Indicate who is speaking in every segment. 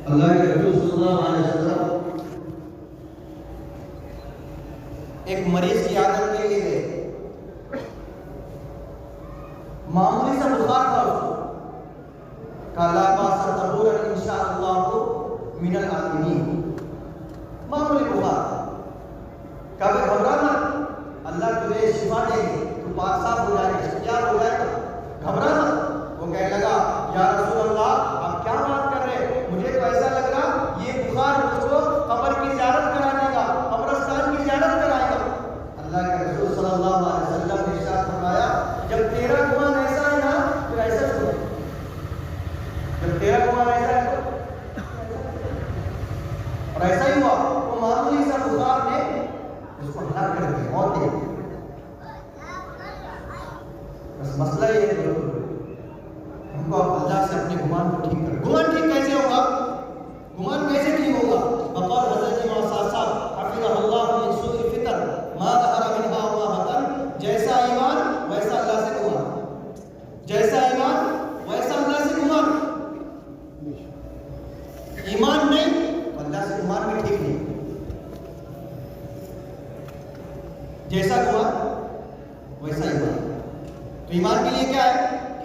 Speaker 1: اللہ کے رسول صلی اللہ علیہ وسلم ایک مریض کی عادت کے لیے گئے، معمولی سا بخار تھا اس کو، کہا لا باس طہورا ان شاء اللہ من العالمین، معمولی بخار، کہا بے گھبرا مت، اللہ تجھے شفا دے گی، تو پاک صاف ہو جائے گا، شفیاب ہو جائے گا، گھبرا مت۔ وہ کہنے لگا یا رسول اللہ آپ کیا بات کر رہے، مجھے تو ایسا لگ رہا یہ بخار مجھ کو قبر کی زیارت کرا دے گا، قبرستان کی زیارت کرائے گا۔ اللہ کے رسول صلی اللہ علیہ وسلم نے ارشاد فرمایا جب تیرا گمان ایسا ہے نا پھر ایسا سن، جب تیرا گمان ایسا ہے تو اور ایسا ہی ہوا، وہ معمولی سا بخار نے اس کو ہلاک کر دیا، موت دے دی۔ بس مسئلہ یہ ہے ہم کو اللہ سے اپنے گمان کو ٹھیک کریں۔ گمان ٹھیک کیسے ہوگا؟ گمان کیسے ٹھیک ہوگا؟ بقول حضرت امام صاحب حفظہ اللہ من سوء الفتن ما ظہر منها وما بطن، جیسا ایمان ویسا اللہ سے گمان، جیسا ایمان ویسا اللہ سے گمان، ایمان نہیں تو اللہ سے گمان بھی ٹھیک نہیں، جیسا گمان ویسا ایمان۔ تو ایمان کے لیے کیا ہے؟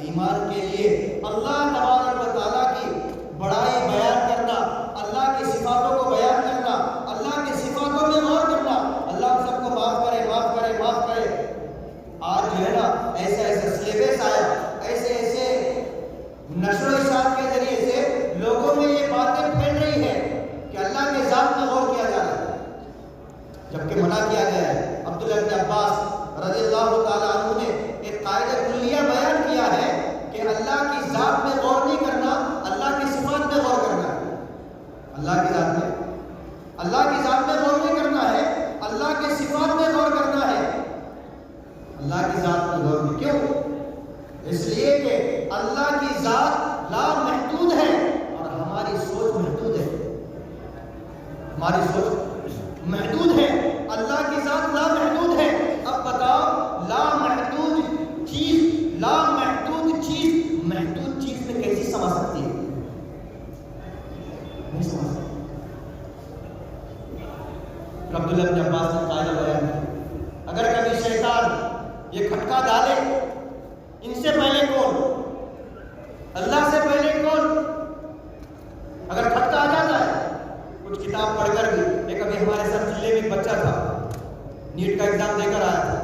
Speaker 1: ایمان کے لیے اللہ تبارک و تعالیٰ کی بڑائی بیان کرنا، اللہ کی صفاتوں کو بیان کرنا، اللہ کی صفاتوں میں غور کرنا، اللہ ہم سب کو معاف کرے، معاف کرے، معاف کرے۔ آج جو ہے نا ایسا ایسا سلیبس آیا، ایسے ایسے نشر و اشاعت کے ذریعے سے لوگوں میں یہ باتیں پھیل رہی ہیں کہ اللہ کے ذات میں غور کیا جا رہا ہے، جبکہ منع کیا گیا ہے۔ عبداللہ بن عباس رضی اللہ تعالیٰ عنہ نے ایک قاعدہ کلیہ بیان کیا ہے کہ اللہ کی ذات میں غور نہیں کرنا، اللہ کی صفات میں غور کرنا ہے۔ اللہ کی ذات میں غور نہیں کرنا ہے، اللہ کے صفات میں غور کرنا ہے۔ اللہ کی ذات میں غور نہیں، کیوں؟ اس لیے کہ اللہ کی ذات لا محدود ہے اور ہماری سوچ محدود ہے، ہماری سوچ محدود ہے، اللہ کی ذات لا محدود ہے۔ اب بتاؤ لا محدود چیز محدود چیز میں کیسی سما سکتی ہے؟ نہیں سما سکتی۔ عبداللہ بن عباس نے قاعدہ بیان کیا، اگر کبھی شیطان یہ کھٹکا ڈالے، ان سے پہلے کون؟ اللہ سے پہلے کون؟ اگر کھٹکا آ جاتا ہے، کچھ کتاب پڑھ کر بھی، ایک ابھی ہمارے ساتھ ضلع میں ایک بچہ تھا، نیٹ کا ایگزام دے کر آیا تھا،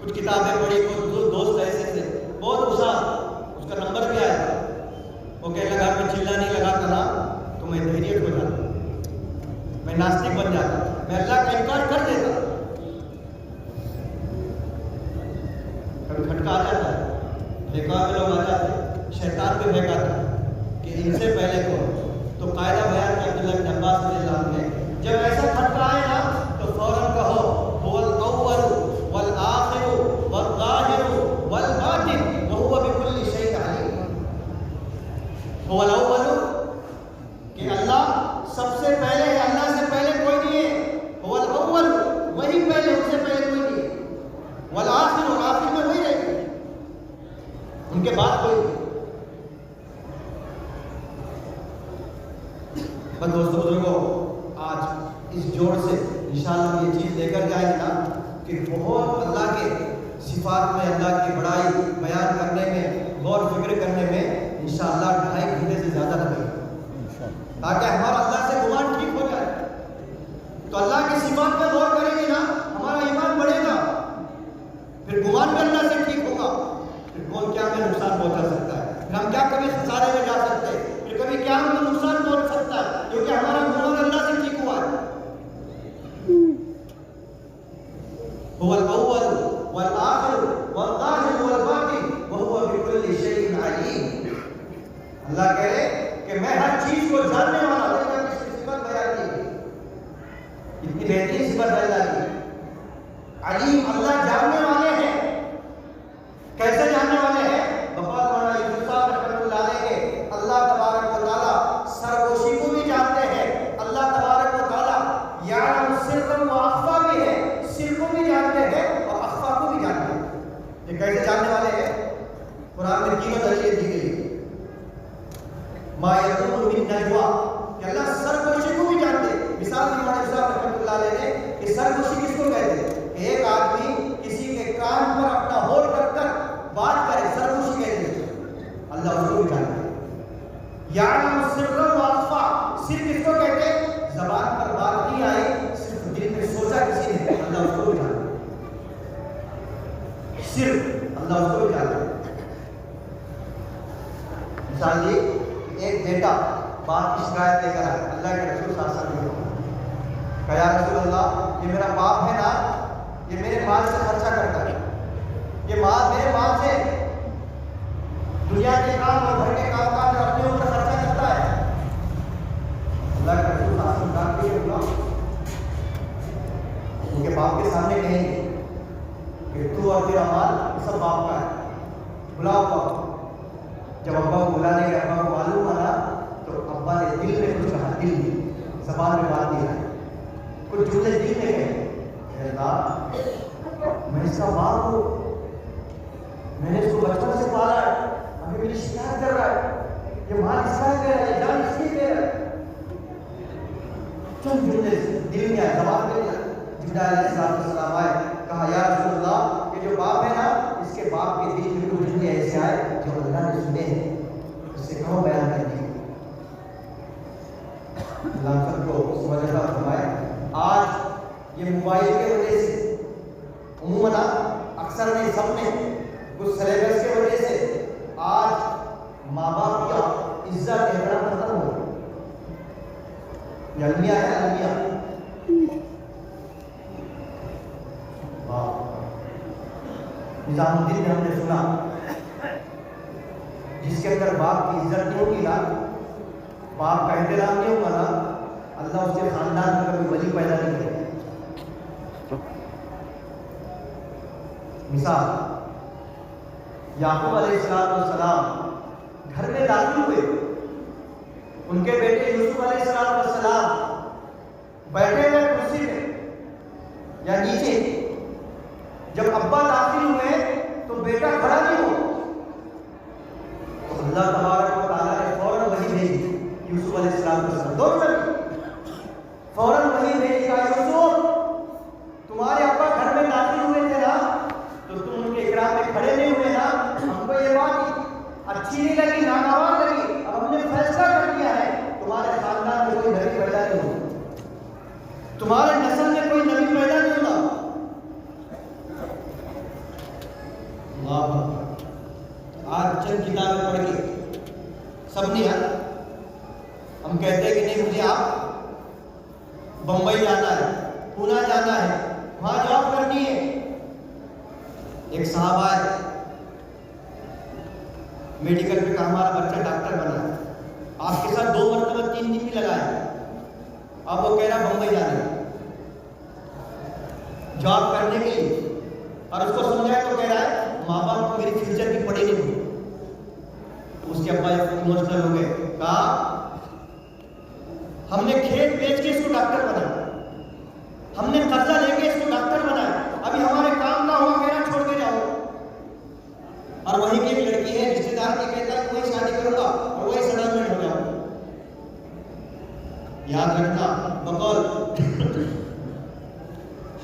Speaker 1: کچھ کتابیں پڑھی، کچھ دوست ایسے تھے بہت ہوشیار، اس کا نمبر بھی آیا تھا، وہ کہنے لگا میں چلا نہیں لگاتا نا تو میں دہریت ہو جاتا، میں ناستک بن جاتا، میں اللہ کا انکار کر دیتا۔ کبھی کھٹکا آ جاتا ہے، بھیکا میں لوگ آ جاتے، شیطان بھی بہکاتا ہے کہ ان سے پہلے کون؟ تو قاعدہ بیان کیا عبداللہ بن عباس رضی اللہ عنہ نے، جب ایسا کھٹکا آئے نا تو فوراً کہو هو الاول والآخر والظاہر والباطن وهو بكل شيء علیم۔ هو الاول کہ اللہ سب سے پہلے ہے، اللہ سے پہلے کوئی نہیں ہے، هو الاول وہی پہلے، اس سے پہلے کوئی نہیں ہے، والآخر اور آخر میں وہی رہے گا، ان کے بعد کوئی نہیں۔ بس دوستو بزرگوں، آج اس جوڑ سے انشاءاللہ ہم یہ چیز لے کر جائیں گے نا کہ بہت اللہ کے صفات میں، اللہ کی بڑائی بیان کرنے میں، غور فکر کرنے میں انشاءاللہ 2.5 گھنٹے سے زیادہ لگے گا، تاکہ ہمارا اللہ سے گمان ٹھیک ہو جائے۔ تو اللہ کی صفات میں غور کریں گے نا، ہمارا ایمان بڑھے گا، پھر گمان بھی اللہ سے ٹھیک ہوگا، پھر کون کیا ہمیں نقصان پہنچا سکتا ہے، پھر ہم کیا کبھی خسارے میں جا سکتے ہیں، پھر کبھی کیا ہم کو نقصان پہنچ سکتا ہے، کیونکہ ہمارا گمان اللہ سے ٹھیک ہوا ہے۔ هو الاول والآخر والظاہر والباطن وهو بكل شيء علیم۔ اللہ کہہ رہے کہ میں ہر چیز کو جاننے والا ہوں۔ اللہ کی صفت بیان کی، اتنی بہترین صفت بیان کی، علیم، اللہ جاننے والے ہیں۔ کیسے جاننے والے ہیں؟ بقول مولانا یوسف صاحب رحمۃ اللہ علیہ کے اللہ تبارک و تعالیٰ سرگوشی کو بھی جانتے ہیں، اللہ تبارک و تعالیٰ یعلم السر و اخفا بھی ہے، سر کو بھی جانتے ہیں اور اخفا کو بھی جانتے ہیں۔ یہ کیسے جاننے والے ہیں؟ قرآن میں 3 دلیلیں دی گئی، ما یکون من نجوا کہ اللہ سرگوشی کو بھی جانتے. مثال دی مولانا صاحب رحمۃ اللہ علیہ نے کہ سرگوشی کس کو کہتے ہیں کہ ایک آدمی کسی کے کان پر اپنا ہونٹ رکھ کر بات کرے, سرگوشی کہتے ہیں. اللہ اس کو بھی جانتے ہیں. یعلم السر واخفا, سر کس کو کہتے ہیں زبان پر بات نہیں آئی صرف دل میں سوچا کسی نے, اللہ اس کو بھی جانتا ہے. سر اللہ اس کو بھی جانتا ہے. مثال دی ایک بیٹا باپ کی شکایت لے کر آئے اللہ کے رسول صلی اللہ علیہ وسلم کہ یا رسول اللہ یہ میرا باپ ہے نا, یہ میرے مال سے خرچہ کرتا ہے, یہ مال میرے مال سے دنیا کے کام اور گھر کے کام کاج اپنے اوپر خرچہ کرتا ہے. اللہ کے رسول صلی اللہ علیہ وسلم ڈانٹ کے بلا ان کے باپ کے سامنے کہیں گے کہ تو اور تیرا مال سب باپ کا ہے, بلاؤ باپ. جب ابا کو بلانے گئے, ابا کو معلوم آنا تو ابا نے دل میں کچھ کہا, دل میں زبان میں بات نہیں آئی, کچھ جملے دل میں گئے, اللہ میں اس کا باپ ہوں, میں نے اس کو بچپن سے پالا ہے, ابھی میری شکایت کر رہا ہے, یہ مال اس کا دے رہا ہے, جان اس کی دے رہا ہے. چند جملے دل میں آئے, زبان میں نہیں آئے. جبرائیل علیہ السلام آئے, کہا یا رسول اللہ یہ جو باپ ہے نا اس کے باپ کے دل میں کچھ جملے ایسے آئے جو اللہ نے سنے ہیں, اس سے کہو بیان کر دیے. اللہ سب کو سمجھ عطا فرمائے. آج یہ موبائل کے وجہ سے عموماً اکثر نہیں سب نے کچھ سلیبس کے وجہ سے آج ماں باپ کی عزت احترام ختم ہو گئی. یہ المیہ ہے, المیہ نظام الدین میں ہم نے سنا جس کے اندر باپ کی عزت نہیں ہوگی نا, باپ کا احترام نہیں ہوگا نا, اللہ اس کے خاندان میں کبھی ولی پیدا نہیں کرے. مثال یعقوب علیہ السلام گھر میں داخل ہوئے, ان کے بیٹے یوسف علیہ السلام بیٹھے ہوئے کرسی میں یا نیچے, جب ابا داخل ہوئے تو بیٹا کھڑا نہیں ہو, تو اللہ تبارک و تعالیٰ نے فوراً وحی بھیجی یوسف علیہ السلام کے ساتھ. دونوں نبی فوراً وحی بھیجی, کہا یوسف تمہارے ابا گھر میں داخل ہوئے تھے نا تو تم ان کے اکرام میں کھڑے نہیں ہوئے نا, ہم کو یہ بات اچھی نہیں لگی, ناگوار لگی, اب ہم نے فیصلہ کر دیا ہے تمہارے خاندان میں کوئی نبی پیدا نہیں ہوگا, تمہارے نسل میں کوئی نبی پیدا نہیں ہوگا. آج چند کتابیں پڑھ کے سب نے ہم کہتے ہیں کہ نہیں مجھے آپ بمبئی جانا ہے, پونا جانا ہے, وہاں جاب کرنی ہے. ایک صاحب آئے میڈیکل پہ کہا ہمارا بچہ ڈاکٹر بنا ہے, آپ کے ساتھ 2 مرتبہ 3 دن بھی لگائے, اب وہ کہہ رہا بمبئی جانا ہے جاب کرنے کے لیے, اور اس کو سمجھایا تو کہہ رہا ہے ماں باپ کو میری فیوچر کی پڑی نہیں ہوئی. اس کے ابا ایموشنل ہو گئے, کہا ہم نے کھیت بیچ کے اس کو ڈاکٹر بنایا, ہم نے قرضہ لے کے اس کو ڈاکٹر بنایا, ابھی ہمارے کام کا ہوا کہنا چھوڑ کے جاؤ. اور وہی کی ایک لڑکی ہے رشتے دار کی, کہتا ہے کہ وہی شادی کروں گا اور وہی سیٹلمنٹ ہو جاؤں. یاد رکھنا بقول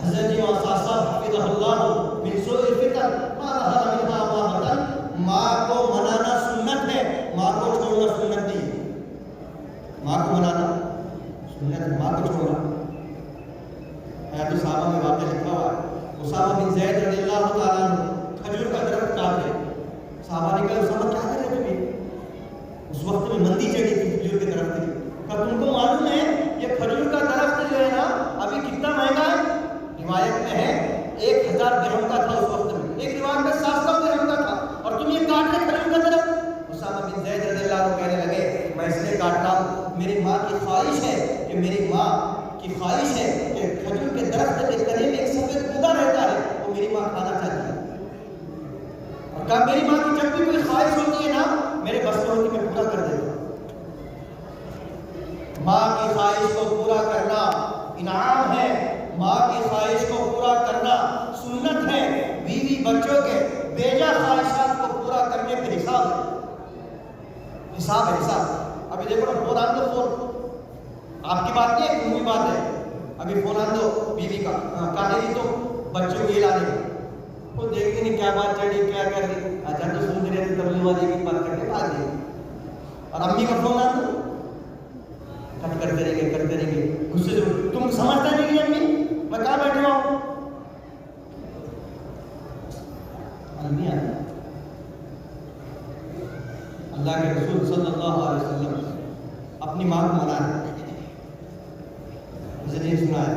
Speaker 1: حضرت امام صاحب حفظہ اللہ من سوء الفتن ما ظہر منہا وما بطن, ماں کو منانا سنت ہے, ماں کو چھوڑنا سنت نہیں ہے. ماں کو منانا سنت ہے, ماں کو چھوڑنا. حیات الصحابہ میں واقعہ لکھا ہوا ہے, اسامہ بن زید رضی اللہ تعالیٰ عنہ کھجور کا درخت کاٹ رہے, صحابہ نے کہا اسامہ کیا کر رہے تم؟ اس وقت میں مندی چڑھی تھی کھجور کے درخت کی. کہا تم کو معلوم ہے یہ کھجور کا درخت جو ہے نا ابھی کتنا مہنگا ہے؟ روایت میں ہے 1000 درہم کا تھا اس وقت میں, ایک روایت میں 700 درہم کا تھا, اور تم یہ کاٹ رہے کھجور کا درخت. اسامہ بن زید رضی اللہ عنہ کہنے لگے میں اس لیے کاٹ رہا ہوں, میری ماں کی خواہش ہے کہ میری ماں کی خواہش ہے کہ کھجور کے درخت کے تنے میں ایک سفید پودا رہتا ہے, وہ میری ماں کھانا چاہتی ہے. اور کہا میری ماں کی جب بھی کوئی خواہش ہوتی ہے نا میرے بس میں ہوتی میں پورا کر دیتا ہوں. ماں کی خواہش کو پورا کرنا انعام ہے, ماں کی خواہش کو پورا کرنا سنت ہے. بیوی بچوں کے بیجا خواہشات کو پورا کرنے پہ حساب ہے, حساب ہے, حساب. ابھی دیکھو نا فون آن دو, ابھی فون آن دو بیوی کا، کہاں گئی تو بچوں کو لا دیں، وہ دیکھتے نہیں کیا بات چڑھ رہی کیا کر رہی، اچھا تو سن رہے تھے تبلیغ والے کی بات کر کے بھاگ گئی، اور امی کا فون آن دو کٹ کرتے رہیں گے غصے سے، تم سمجھتا نہیں امی میں کہاں بیٹھا ہوں، امی آنا۔ اللہ کے رسول صلی اللہ علیہ وسلم اپنی ماں کو منایا، اسے نہیں سنا ہے۔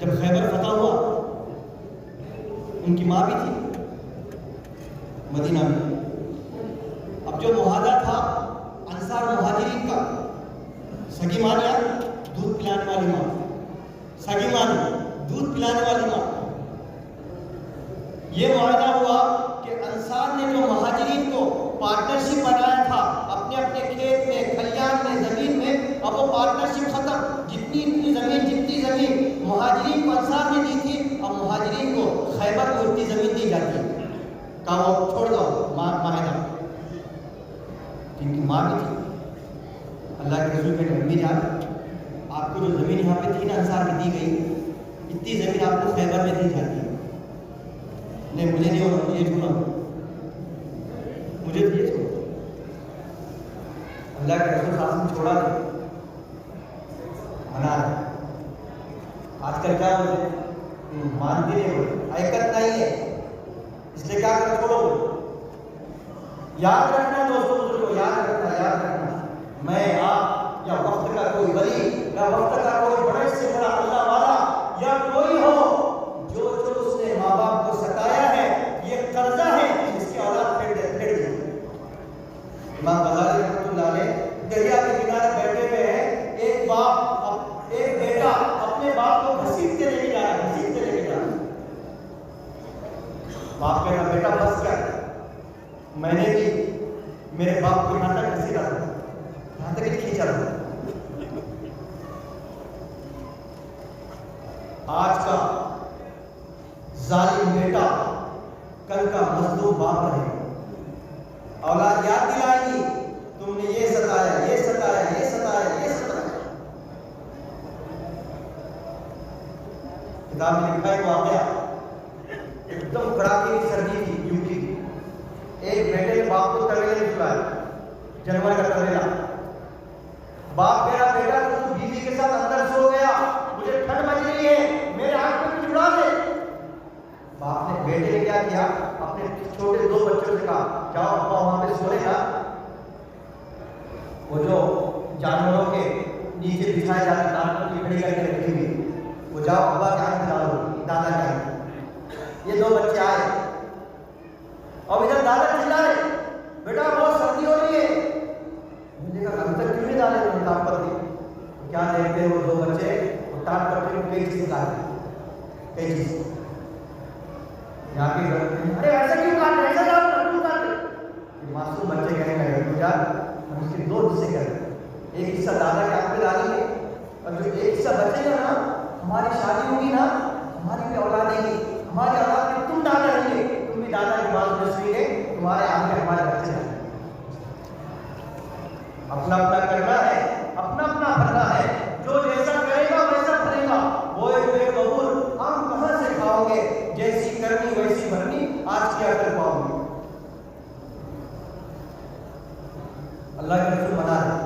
Speaker 1: جب خیبر فتح ہوا ان کی ماں بھی تھی مدینہ میں، اب جو معاہدہ تھا انصار مہاجرین کا، سگی ماں یا دودھ پلانے والی ماں، سگی ماں دودھ پلانے والی ماں، یہ معاہدہ ہوا کہ انصار نے جو مہاجرین کو پارٹنرشپ بنایا تھا اپنے اپنے کھیت میں، کھلیان میں، زمین میں، اب وہ پارٹنرشپ ختم، جتنی زمین مہاجرین کو انصار نے دی تھی اب مہاجرین کو خیبر کو اتنی زمین دی جاتی ہے، کہا وہ چھوڑ دو معاہدہ، کیونکہ ماں بھی تھی۔ اللہ کے رسول کے امی جان آپ کو جو زمین یہاں پہ تھی نا انصار کی دی گئی، اتنی زمین آپ کو خیبر میں دی جاتی ہے، نہیں مجھے نہیں ہونا، مجھے چھوڑا، مجھے تو یہ چھوڑا، اللہ کے رسول صاحب نے چھوڑا نہیں، منع ہے۔ آج کل کیا ہوتے ہیں مانتے نہیں ہوتے، حقیقت نہیں ہے، اس لیے کیا کرنا چھوڑو۔ یاد رکھنا دوستوں بزرگوں، یاد رکھنا میں آپ یا وقت کا کوئی ولی یا وقت کا کوئی بڑے سے بڑا اللہ والا یا کوئی ہو جو اس نے ماں باپ کو ستایا ہے، یہ قرضہ ہے جس کی اولاد پھر دی۔ امام غزالی رحمۃ اللہ علیہ دریا کے کنارے بیٹھے ہوئے ہیں، ایک بیٹا اپنے باپ کو گھسیٹتے لے کے جا رہا ہے، باپ کہتا بیٹا بس کر، میں نے بھی میرے باپ کو یہاں تک گھسیٹا تھا، یہاں تک کھینچا تھا۔ آج کا ظالم بیٹا کل کا مظلوم باپ رہے، اولاد یاد دلائے گی تم نے یہ ستایا، یہ ستایا، یہ ستایا، یہ ستایا۔ کتاب میں لکھا ہے واقعہ، ایک دم کڑاکے کی سردی تھی یوپی کی، ایک بیٹے نے باپ کو طویلے میں سلایا، جنور کا طویلہ، باپ کہہ رہا بیٹا تو بیوی کے ساتھ اندر سو گیا، مجھے ٹھنڈ مچ رہی ہے، میرے ہاتھ میں کچھ اڑا دے۔ باپ نے بیٹے نے کیا کیا، اپنے چھوٹے دو بچوں سے کہا جاؤ ابا وہاں پہ سوئے گا، وہ جو جانوروں کے نیچے بچھائے جاتے دانتوں کی کھڑی کر کے رکھی ہوئی، وہ جاؤ ابا کے ہاتھ میں ڈالو، دادا جائیں۔ یہ دو بچے آئے اور ادھر دادا چلائے بیٹا بہت سردی ہو رہی ہے، مجھے کہا ابھی تک کیوں نہیں ڈالے انہوں نے ٹاپ پر دی، کیا دیکھتے وہ دو بچے وہ ٹاپ پر کے کئی چیز ڈالتے، کئی چیز یہاں کی ارے ایسا کیوں کاٹتے، ایسا کیوں کاٹتے، معصوم بچے کہنے لگے تو یار ہم اس کے دو حصے کریں، ایک حصہ دادا کے آنکھ پہ ڈالیں گے اور جو ایک حصہ بچے گا نا، ہماری شادی ہوگی نا، ہماری بھی اولاد آئیں گی، ہماری اولاد میں تم دادا رہیں گے، تم بھی دادا کی بات نسلی ہے، تمہارے آنکھ میں ہمارے بچے ہیں۔ اپنا اپنا کرنا ہے، اپنا اپنا بھرنا ہے، جو جیسا کرے گا ویسا بھرے گا، وہ بے قبول ہم کہاں سے کھاؤ گے، جیسی کرنی ویسی بھرنی، آج کیا کر پاؤ گے۔ اللہ کے رسول منع ہے،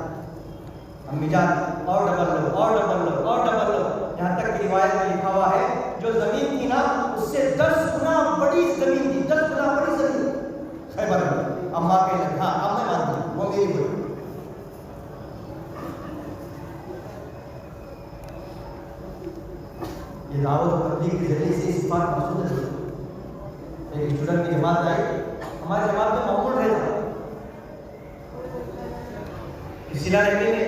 Speaker 1: امی جان اور ڈبل لو اور ڈبل لو اور ڈبل لو، یہاں تک کہ روایت میں لکھا ہوا ہے جو زمین تھی نا اس سے 10 گنا بڑی زمین تھی، 10 گنا بڑی زمین خیبر میں۔ اماں کے لئے ہاں اب میں مانتا ہوں وہ میری بڑی، یہ دعوت و تبلیغ کے ذریعے سے اس بات مقصود ہے۔ ایک اسٹوڈنٹ کی جماعت آئی، ہماری جماعت میں معمول رہتا صلہ رحمی میں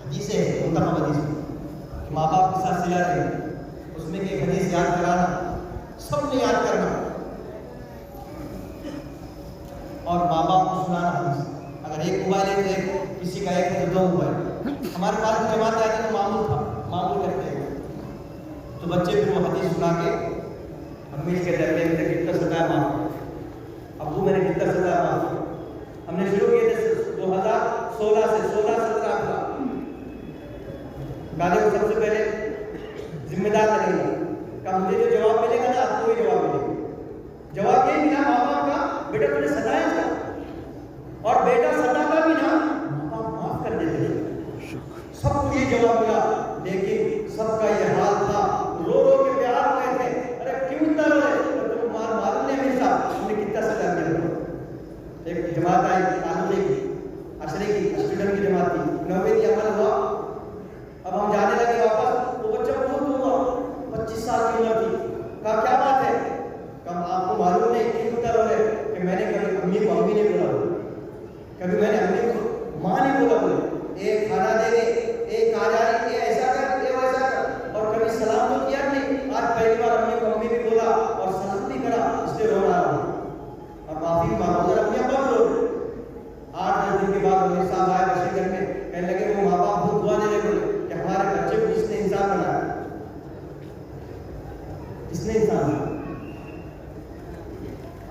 Speaker 1: حدیثیں ہیں، منتخب حدیث ماں باپ کے ساتھ صلہ رحمی، اس میں ایک حدیث یاد کرانا، سب نے یاد کرنا اور ماں باپ کو سنانا حدیث۔ اگر ایک موبائل ہے تو ایک، کسی کا ایک ہے تو 2 موبائل۔ ہمارے پاس کی جماعت آئی تو معمول تھا، معمول کرتے ہیں تو بچے پھر وہ حدیث سنا کے امی کے درمیان میں کتنا ستایا معاف، ابو میں نے کتنا ستایا معاف۔ ہم نے شروع کیے تھے 2016 سے 16 17 کا کہا دیکھو سب سے پہلے ذمہ دار بنے گا، کہ مجھے جو جواب ملے گا نا آپ کو وہی جواب ملے گا. جواب یہ ملا ماں باپ کا، بیٹا تم نے ستایا تھا، اور بیٹا ستا بھی نا ماں باپ معاف کر دیتے تھے. سب کو یہ جواب ملا، لیکن سب کا یہ حال تھا، رو رو کے پیار ہوئے تھے. ارے کیوں اتنا رو رہے؟ تم معلوم نہیں ہمیشہ تم نے کتنا ستا کیا. ایک جماعت آئی قانونی کی، عشرے کی، اسٹوڈنٹ کی جماعت تھی. 9ویں عمل ہوا، اب ہم جانے لگے واپس. وہ بچہ بہت ہوا، 25 سال کی عمر تھی. کہا کیا بات ہے؟ کہا آپ کو معلوم نہیں کیوں اتنا رو رہے کہ میں نے کبھی امی کو امی نہیں بولا، کبھی میں نے امی کو ماں نہیں بولا. بولے ایک کھانا دے دے، ایک آ جائے، یہ ایسا کر، یہ ویسا کر، اور کبھی سلام تو کیا نہیں. آج پہلی بار امی کو امی بھی بولا اور سلام بھی کرا، اس لیے رو رہا ہوں. اور معافی مانگو. امی ابا رو 8-10 دن کے بعد میرے صاحب آئے بشیر گھر میں، کہنے لگے وہ ماں باپ بہت دعا دے رہے بولے کہ ہمارے بچے کو جس نے انسان بنایا، جس نے انسان بنایا.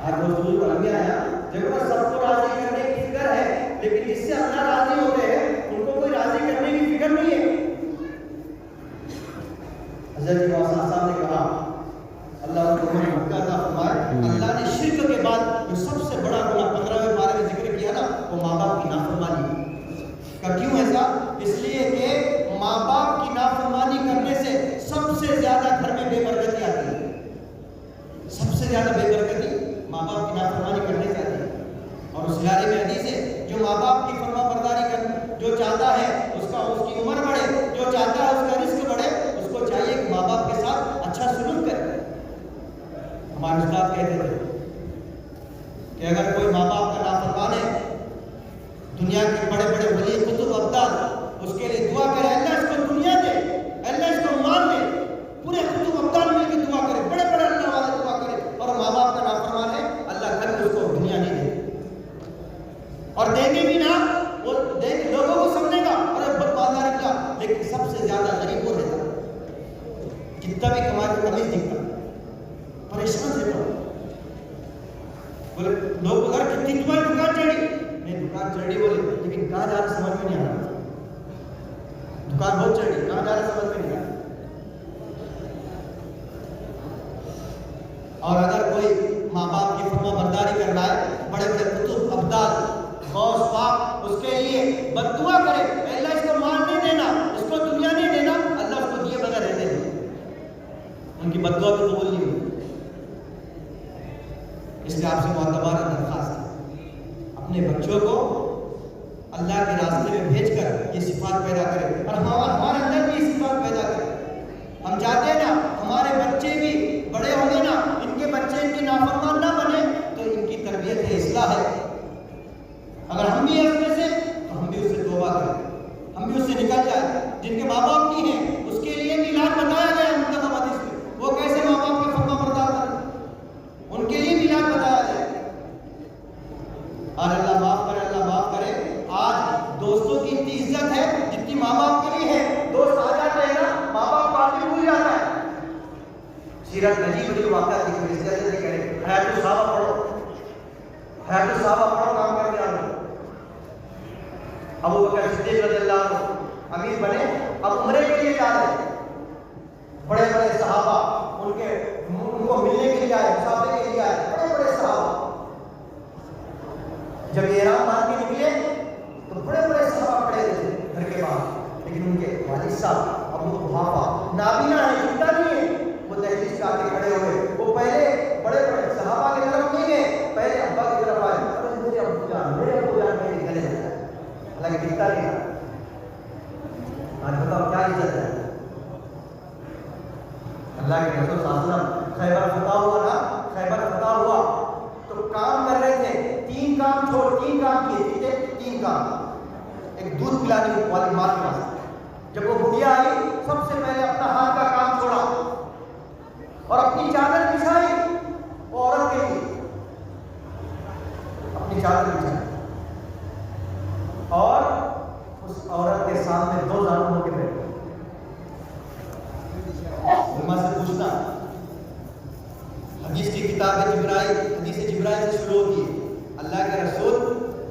Speaker 1: آج وہ بزرگ علمیہ آیا، دیکھو سب کو راضی کرنے کی فکر ہے، لیکن جس سے اللہ راضی ہوتے ہیں ان کو کوئی راضی کرنے کی فکر نہیں ہے. حضرت امام صاحب نے کہا اللہ کو مکہ عطا فرمائے، اللہ نے شرک کے بعد جو سب سے بڑا گناہ 15ویں پارے میں ذکر کیا نا، وہ ماں باپ کی نافرمانی کا. کیوں ایسا؟ اس لیے کہ ماں باپ کی نافرمانی کرنے سے سب سے زیادہ گھر میں بے برکتی آتی ہے. سب سے زیادہ بے برکتی ماں باپ کی نافرمانی کرنے سے آتی ہے. اور اس سیارے میں حدیث ہے، جو ماں باپ کی فرما برداری کر جو چاہتا ہے اس کی عمر بڑھے، جو چاہتا ہے اس کا رزق بڑھے، اس کو چاہیے کہ ماں باپ کے ساتھ اچھا سلوک کرے. ہمارے استاد کہتے تھے کہ اگر کوئی ماں باپ کا نافرمان ہے، دنیا کے بڑے بڑے ولی قطب ابدال اس کے لیے دعا کرے، اللہ اس کو دنیا دے، اللہ اس کو مال دے. پورے قطب ابدال مل کے دعا کرے، بڑے بڑے اللہ والے دعا کرے، اور ماں باپ کا نافرمان ہے، اللہ گھر میں اس کو دنیا نہیں دے. اور دیں گے بھی نا، وہ لوگوں کو سمجھے گا ارے بہت مالدار نکلا، لیکن سب سے زیادہ غریب وہ رہتا، کتنا بھی کمائے تو کمی دکھتا، پریشان رہتا. بولے لوگ اگر کتنی تمہاری دکان چڑھی، نہیں دکان چڑھی بولے، لیکن کہاں جا رہا سمجھ میں نہیں آ رہا. دکان بہت چڑھی، کہاں جا رہا سمجھ میں نہیں آ رہا. اور اگر کوئی ماں باپ کی فرما برداری کر رہا ہے، بڑے بڑے قطب ابدال غوث پاک اس کے لیے بد دعا کرے، اللہ اس کو مال نہیں دینا، اس کو دنیا نہیں دینا، اللہ اس کو دیے بغیر رہتے ہیں، ان کی بد دعا بھی قبول نہیں ہوئی. اس لیے آپ سے معتبر درخواست ہے، اپنے بچوں کو اللہ کے راستے میں بھیج کر یہ صفات پیدا کرے، اور ہمارے اندر بھی یہ صفات پیدا کرے. ہم چاہتے ہیں نا ہمارے بچے بھی بڑے ہوں گے نا، ان کے بچے ان کی نافرمان نہ بنے، تو ان کی تربیت ہے، اصلاح ہے. اگر ہم بھی ہیں اس میں سے تو ہم بھی اس سے توبہ کریں، ہم بھی اس سے نکل جائیں. جن کے ماں باپ نہیں ہیں اس کے لیے میلاد بتایا گیا ہے منتخب حدیث میں، وہ کیسے ماں باپ کا فرما بردار کریں، ان کے لیے میلاد بتایا جائے. اور اللہ معاف کرے، اللہ معاف کرے. آج دوستوں کی اتنی عزت ہے جتنی ماں باپ کے لیے ہے. دوست آ جاتے ہیں نا، ماں باپ کافی بھول جاتا ہے. سیرت نجیب جو واقعہ دیکھو، اس طرح سے کہے حیات الصحابہ پڑھو، حیات الصحابہ پڑھو، کام کر کے آؤ. ابو بکر صدیق رضی اللہ عنہ امیر بنے، اب عمرے کے لیے جا رہے ہیں. بڑے بڑے صحابہ ان کو ملنے کے لیے آئے، مسافر کے لیے آئے، بڑے بڑے صحابہ. جب احرام باندھ کے نکلے تو بڑے بڑے صحابہ کھڑے تھے گھر کے باہر، لیکن ان کے والد صاحب ابو قحافہ نابینا ہے، جھوٹا نہیں ہے، وہ دہلیز پہ آ کے کھڑے ہوئے. وہ پہلے بڑے بڑے صحابہ کی طرف نہیں گئے، پہلے ابا کی طرف آئے. میرے ابو جان میرے گلے لگا، حالانکہ دکھتا نہیں تھا. آج بتاؤ کیا عزت ہے. اللہ کے رسول صلی اللہ علیہ وسلم خیبر فتح ہوا نا، خیبر فتح ہوا تو کام کر رہے تھے، 3 کام کیے تھے. 3 کام. ایک دودھ پلانے والی ماں کے پاس جب وہ بڑھیا آئی، سب سے پہلے اپنا ہاتھ کا کام چھوڑا اور اپنی چادر بچھائی. وہ عورت کے لیے اپنی چادر بچھائی، اور اس عورت کے سامنے 2 ظالم ہو کے بیٹھے. علماء سے پوچھنا، حدیث کی کتاب جبرائیل، حدیث جبرائیل سے شروع ہوتی ہے. اللہ کے رسول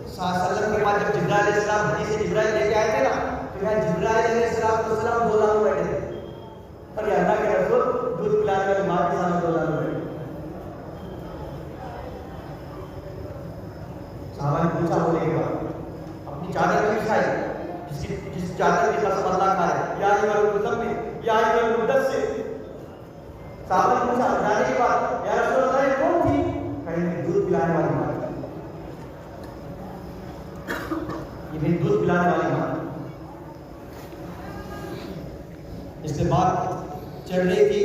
Speaker 1: صلی اللہ علیہ وسلم کے پاس جب جبرائیل علیہ السلام حدیث جبرائیل لے کے آئے تھے نا، تو کہ میں جبرائیل علیہ السلام دولان میں بیٹھے تھے اور یہ اللہ کے رسول دودھ پلانے والی ماں کے سامنے دولان میں بیٹھے. صحابہ نے پوچھا بولے کے بعد اپنی چادر میں بچھائی جس چادر کی قسم اللہ کھائے یا ایھا المزمل یا ایھا المدثر. صحابہ نے پوچھا جانے کے بعد یا رسول اللہ یہ کون تھی؟ کہیں دودھ پلانے والی ماں. یہ بھی دودھ پلانے والی ماں. اس سے بات چل رہی تھی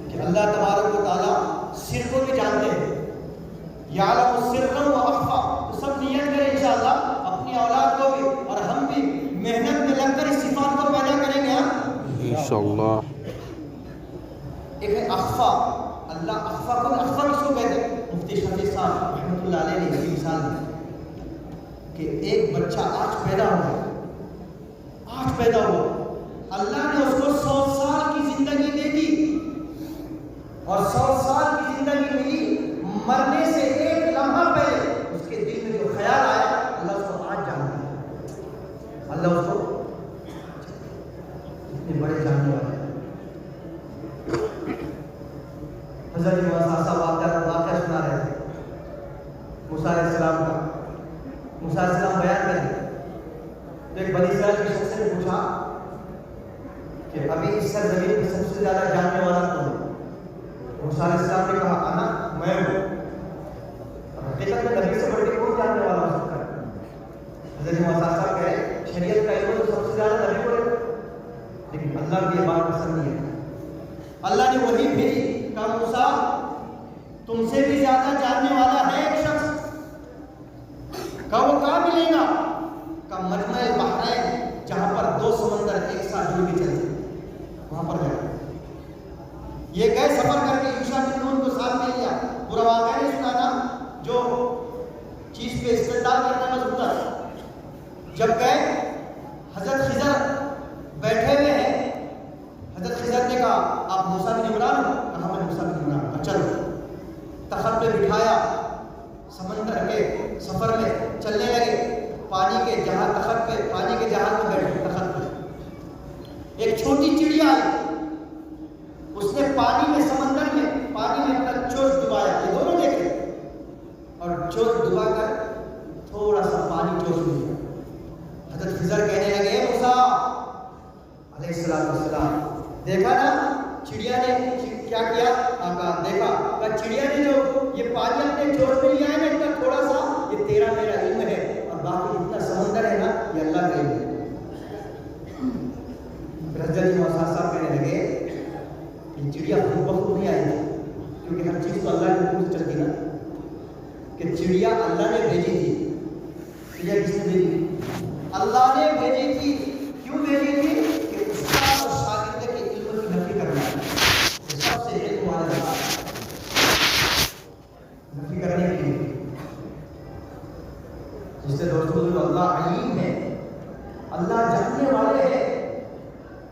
Speaker 1: کہ اللہ تبارک و تعالیٰ سر کو بھی جانتے ہیں. یعلم سرا و اخفا. تو سب نیت کریں انشاءاللہ اپنی اولاد کو بھی اور ہم بھی محنت میں لگ کر اس صفات کو پیدا کریں گے انشاءاللہ. ایک ہے اخفا. اللہ اخفا کو کس کو کہتے ہیں؟ مفتی شفیع صاحب رحمۃ اللہ علیہ نے اس کی مثال دی کہ ایک بچہ آج پیدا ہوا اللہ نے اس کو 100 سال کی زندگی دے دی اور 100 سال کی زندگی ملی. مرنے سے ایک لمحہ پہلے اس کے دل میں جو خیال آیا اللہ اس کو آج جانتا ہے. اللہ اس کو اتنے بڑے جاننے والے ہیں. حضرت موسیٰ صاحب واقعہ سنا رہے تھے موسیٰ علیہ السلام کا. موسیٰ علیہ السلام بیان کریں تو ایک بنی اسرائیل کے شخص نے پوچھا کہ ابھی اس سرزمین میں سب سے زیادہ جاننے والا کون ہے؟ موسیٰ علیہ السلام نے کہا انا میں ہوں. حقیقت میں نبی سے بڑھ کے کون جاننے والا ہو سکتا ہے؟ حضرت موسیٰ صاحب کہے شریعت کا علم تو سب سے زیادہ نبی کو ہے. لیکن اللہ بھی یہ بات پسند نہیں ہے. اللہ نے وہی بھیجی کہا موسیٰ تم سے بھی زیادہ جاننے والا ہے ایک شخص. کہا وہ کہاں ملے گا؟ کہا مجمع البحرین جہاں پر 2 سمندر ایک ساتھ جڑ کے چلتے وہاں پر گئے. یہ گئے سفر کر کے یوشع بن نون کو ساتھ میں لیا. پورا واقعہ نہیں سنا نا جو چیز پہ استدلال کرنے میں سنتا ہے. جب گئے حضرت خضر بیٹھے ہوئے ہیں. حضرت خضر نے کہا آپ موسیٰ بن عمران ہو؟ کہا میں موسیٰ بن عمران. چلو تخت پہ بٹھایا. سمندر کے سفر میں چلنے لگے. پانی کے جہاز میں بیٹھے. تخت پہ ایک چھوٹی چڑیا آئی. اس نے پانی میں سمندر میں پانی میں اپنا چوچ ڈبایا. یہ دونوں دیکھے اور چوچ ڈبا کر تھوڑا سا پانی چوچ میں لیا. حضرت خضر کہنے لگے موسیٰ علیہ السلام دیکھا نا چڑیا نے کیا کیا؟ دیکھا چڑیا نے جو یہ پانی اپنے چوچ میں لیا ہے نا اتنا تھوڑا سا یہ تیرا میرا علم ہے اور باقی جتنا سمندر ہے نا یہ اللہ کا علم ہے. حضرت موسیٰ صاحب کہنے لگے چڑیا خود بخود نہیں آئی تھی کیونکہ ہر چیز تو اللہ کے حکم سے چلتی نا. کہ چڑیا اللہ نے بھیجی تھی. چڑیا کس نے بھیجی؟ اللہ نے بھیجی تھی. کیوں بھیجی تھی؟ کہ استاد اور شاگرد کے علم کی نفی کرنا ہے. سب سے علم والا نفی کرنے کے لیے جس سے دوستوں جو اللہ علیم ہے اللہ جاننے والے ہیں.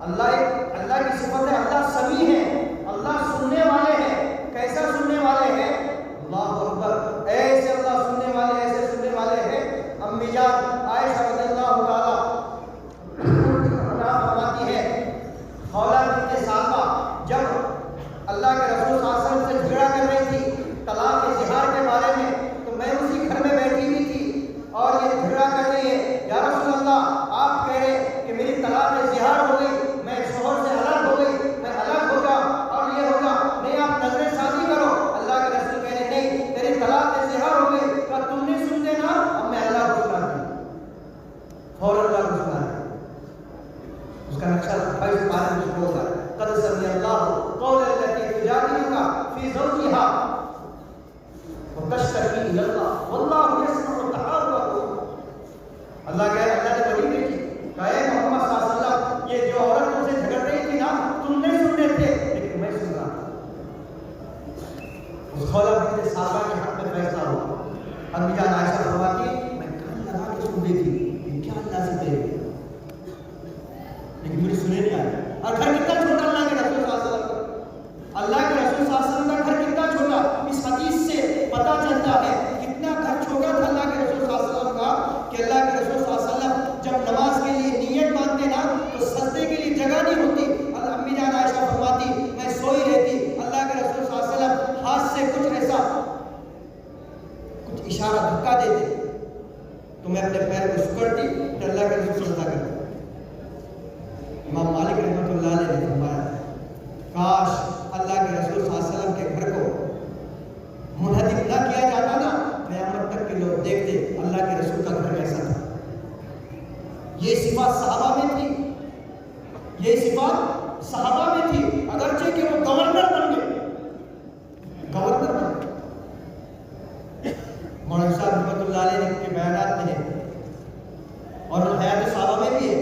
Speaker 1: اللہ کی صفت ہے اللہ سمیع ہے. اللہ سننے والے ہیں. کیسا سننے والے ہیں؟ اللہ اکبر. ایسے اللہ سننے والے ایسے سننے والے ہیں. امی جان عائشہ رضی اللہ تعالی عنہا فرماتی ہے خولہ بنت ثعلبہ جب اللہ کے رسول صلی اللہ علیہ وسلم سے جھگڑا کر رہی تھی طلاق اظہار کے بارے میں تو میں اسی گھر میں بیٹھی ہوئی تھی اور یہ جھگڑا کر رہی ہے یا رسول اللہ آپ کہہ رہے کہ میری طلاق اظہار ہو گئی میں شوہر سے الگ ہو گئی میں الگ ہو جاؤں اور یہ ہو جاؤں نہیں آپ نظر شادی کرو. اللہ کے رسول کہہ رہے نہیں تیری طلاق اظہار ہو گئی کہا تم نے سن دینا اب میں اللہ کو سنا دوں. فوراً اللہ کو سنا دوں. اس کا نقشہ 22 پارے میں شروع ہوتا ہے قد سمع اللہ قول التي تجادلك في زوجها وتشتكي الى الله والله يسمع تحاوركم. اللہ کہہ رہا اللہ نے بڑی بیٹی کہا اے محمد صلی اللہ علیہ وسلم یہ جو عورت تم سے جھگڑ رہی تھی نا تم نہیں سن رہے تھے لیکن میں سن رہا تھا. اس خولہ بنت ثعلبہ کے حق میں فیصلہ ہوا. امی جان عائشہ فرماتی میں کان لگا کے سن رہی تھی یہ کیا اللہ سے کہے لیکن مجھے سنے نہیں آیا. اور گھر کتنا چھوٹا اللہ کے رسول صلی اللہ علیہ وسلم. اللہ کے رسول صلی اللہ علیہ وسلم کا گھر کتنا چھوٹا. اس حدیث سے پتہ چلتا ہے کتنا گھر چھوٹا تھا اللہ کے رسول صلی اللہ علیہ وسلم کا کہ اللہ کے رسول صلی اللہ علیہ وسلم اشارہ دھکا دیتے تو میں اپنے پیر کو سکڑتی کہ اللہ کے رسول سجدہ کرتے. امام مالک رحمۃ اللہ علیہ نے فرمایا کاش اللہ کے رسول صلی اللہ علیہ وسلم کے گھر کو منہدم نہ کیا جاتا نا، قیامت تک کے لوگ دیکھتے اللہ کے رسول کا گھر کیسا تھا. یہ صفات صحابہ میں تھی، یہ صفات صحابہ میں تھی، اگرچہ کہ وہ گورنر بن گئے، گورنر بن گئے. مولانا صاحب رحمۃ اللہ علیہ کے بیانات میں ہے اور حیات صحابہ میں بھی ہے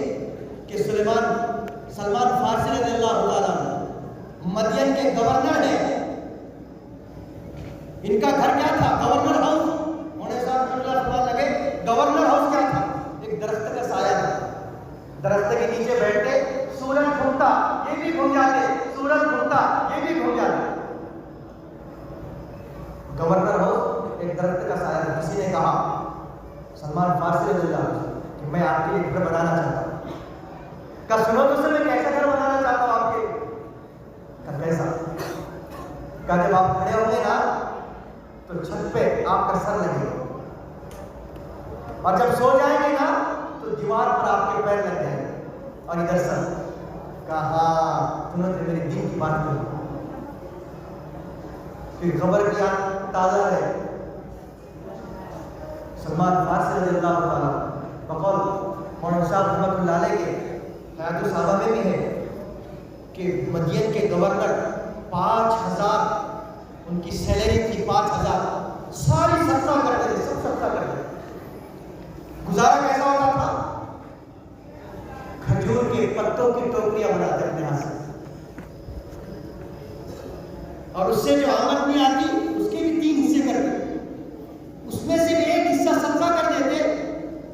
Speaker 1: کہ سلمان فارسی رضی اللہ تعالیٰ مدین کے گورنر ہیں. ان کا گھر کیا تھا؟ Governor house. مولانا صاحب رحمۃ اللہ فرمان لگے گورنر ہاؤس کیا تھا؟ ایک درخت کا سایہ تھا. درخت کے نیچے بیٹھتے، سورج گھومتا یہ بھی گھوم جاتے، سورج گھومتا یہ بھی گھوم جاتے. گورنر ہاؤس ایک درخت کا سایہ تھا. کسی نے کہا سلمان فارسی رضی اللہ عنہ کہ میں آپ کے لیے گھر بنانا چاہتا ہوں. کہا سنو تو سے میں کیسا گھر بنانا چاہتا ہوں آپ کے. کہا کیسا؟ کہا جب آپ کھڑے ہوں گے نا تو چھت پہ آپ کا سر لگے گا اور جب سو جائیں گے نا تو دیوار پر آپ کے پیر لگ جائیں گے اور ادھر سر. کہا ہاں تم نے میری دین کی بات کی. پھر خبر کیا تازہ ہے. سلمان فارسی رضی اللہ تعالیٰ بقول مولانا صاحب رحمۃ اللہ علیہ کے حیات صحابہ میں بھی ہے کہ مدین کے گورنر 5000 ان کی سیلری تھی، 5000 ساری صدقہ کرتے تھے، سب صدقہ کرتے تھے. گزارا کیسا ہوتا تھا؟ کھجور کے پتوں کی ٹوکریاں بناتے اپنے ہاتھ سے اور اس سے جو آمد نہیں آتی اس کے بھی 3 حصے کرتے. اس میں سے بھی ایک حصہ صدقہ کر دیتے،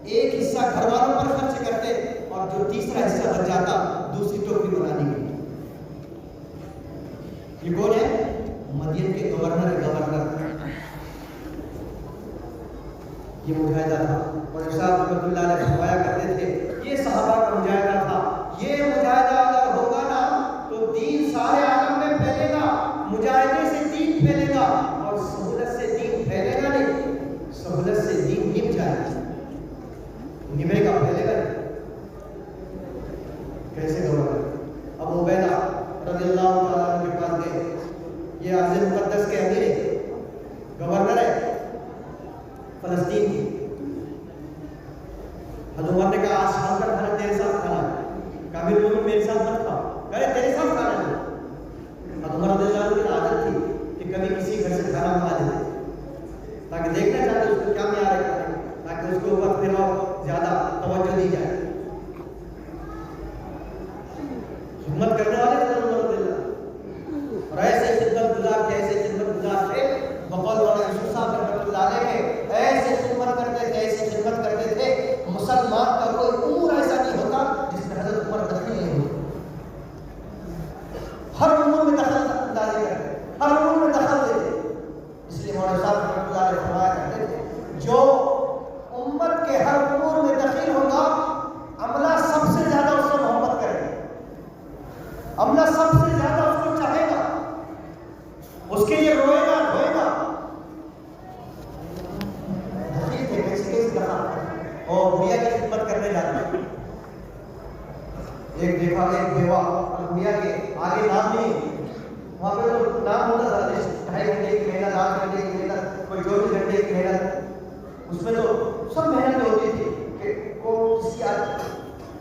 Speaker 1: ایک حصہ گھر والوں پر خرچ کرتے اور جو تیسرا حصہ بچ جاتا دوسری ٹوکری بنانے کے لیے. یہ کون ہے؟ مدین کے گورنر. یہ مجاہدہ تھا. اور صاحب رحمۃ اللہ علیہ فرمایا کرتے تھے یہ صحابہ کا مجاہدہ تھا. یہ مجاہدہ اگر ہوگا نا تو دین سارے عالم میں پھیلے گا. مجاہدے سے دین پھیلے گا اور سہولت سے دین پھیلے گا نہیں. سہولت سے دین نم جائے گا، نمے گا، پھیلے گا. کیسے گورنر ابو عبیدہ رضی اللہ تعالیٰ عنہ کے پاس گئے. یہ عظیم مقدس کے امیر ہے، گورنر ہے فلسطین کی. حضرت عمر نے کہا آج شام کا کھانا تیرے ساتھ کھانا ہے. کہا امیر المومنین میرے ساتھ مت کھاؤ. کہے تیرے ساتھ کھانا ہے. حضرت عمر رضی اللہ عنہ کی عادت تھی کہ کبھی کسی گھر سے کھانا منگا دیتے تاکہ دیکھنا چاہتے اس کو کیا معیار ہے، تاکہ اس کے اوپر پھر اور زیادہ توجہ دی جائے. خدمت کرنے والے تھے عمر رضی اللہ، اور ایسے خدمت گزار تھے، ایسے خدمت گزار تھے بقول مولانا یوسف صاحب رحمۃ اللہ علیہ کے. ایسے خدمت کرتے تھے، ایسے خدمت کرتے تھے. مسلمان کا کوئی امور ایسا نہیں ہوتا جس میں حضرت عمر دخل نہیں ہوتی. ہر امور میں دخل اندازی کرتے، ہر امور میں دخل دیتے. اس لیے مولانا صاحب رحمۃ اللہ علیہ فرمایا کرتے تھے جو امت کے ہر امور میں دخل ہوگا عملہ سب سے زیادہ اس سے محبت کرے گا، عملہ سب سے زیادہ اس کو چاہے گا، اس کے لیے روئے گا، دھوئے گا. دخل تھے کیسے دخل اور بڑھیا کی خدمت کرنے جاتے. ایک دیکھا ایک بیوہ بڑھیا کے آگے نام نہیں، وہاں پہ تو نام ہوتا تھا 2.5 گھنٹے کی محنت، 8 گھنٹے کی محنت، کوئی 24 گھنٹے کی محنت. اس میں تو سب محنت ہوتی تھی کہ کون کسی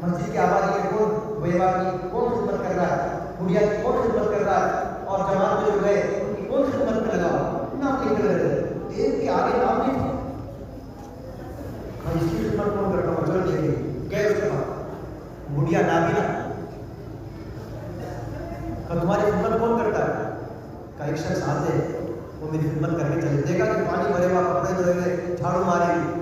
Speaker 1: مسجد کی آبادی میں کون بیوہ کی کون خدمت کر رہا ہے، بڑھیا کی کون خدمت کر رہا ہے، اور جماعت میں جو گئے ان کی کون خدمت میں لگا ہوا. نام لکھ کر رہے ایک کے آگے نام نہیں تھا. ہم اس کی خدمت کون کرتا ہوں چل دیکھیں گئے. اس کے بعد بڑھیا نابینا کہ تمہاری خدمت کون کرتا ہے؟ کہ ایک شخص آتے وہ میری خدمت کر کے چلے. دیکھا کہ پانی بھرے ہوا، کپڑے دھوئے ہوئے، جھاڑو مارے ہوئی.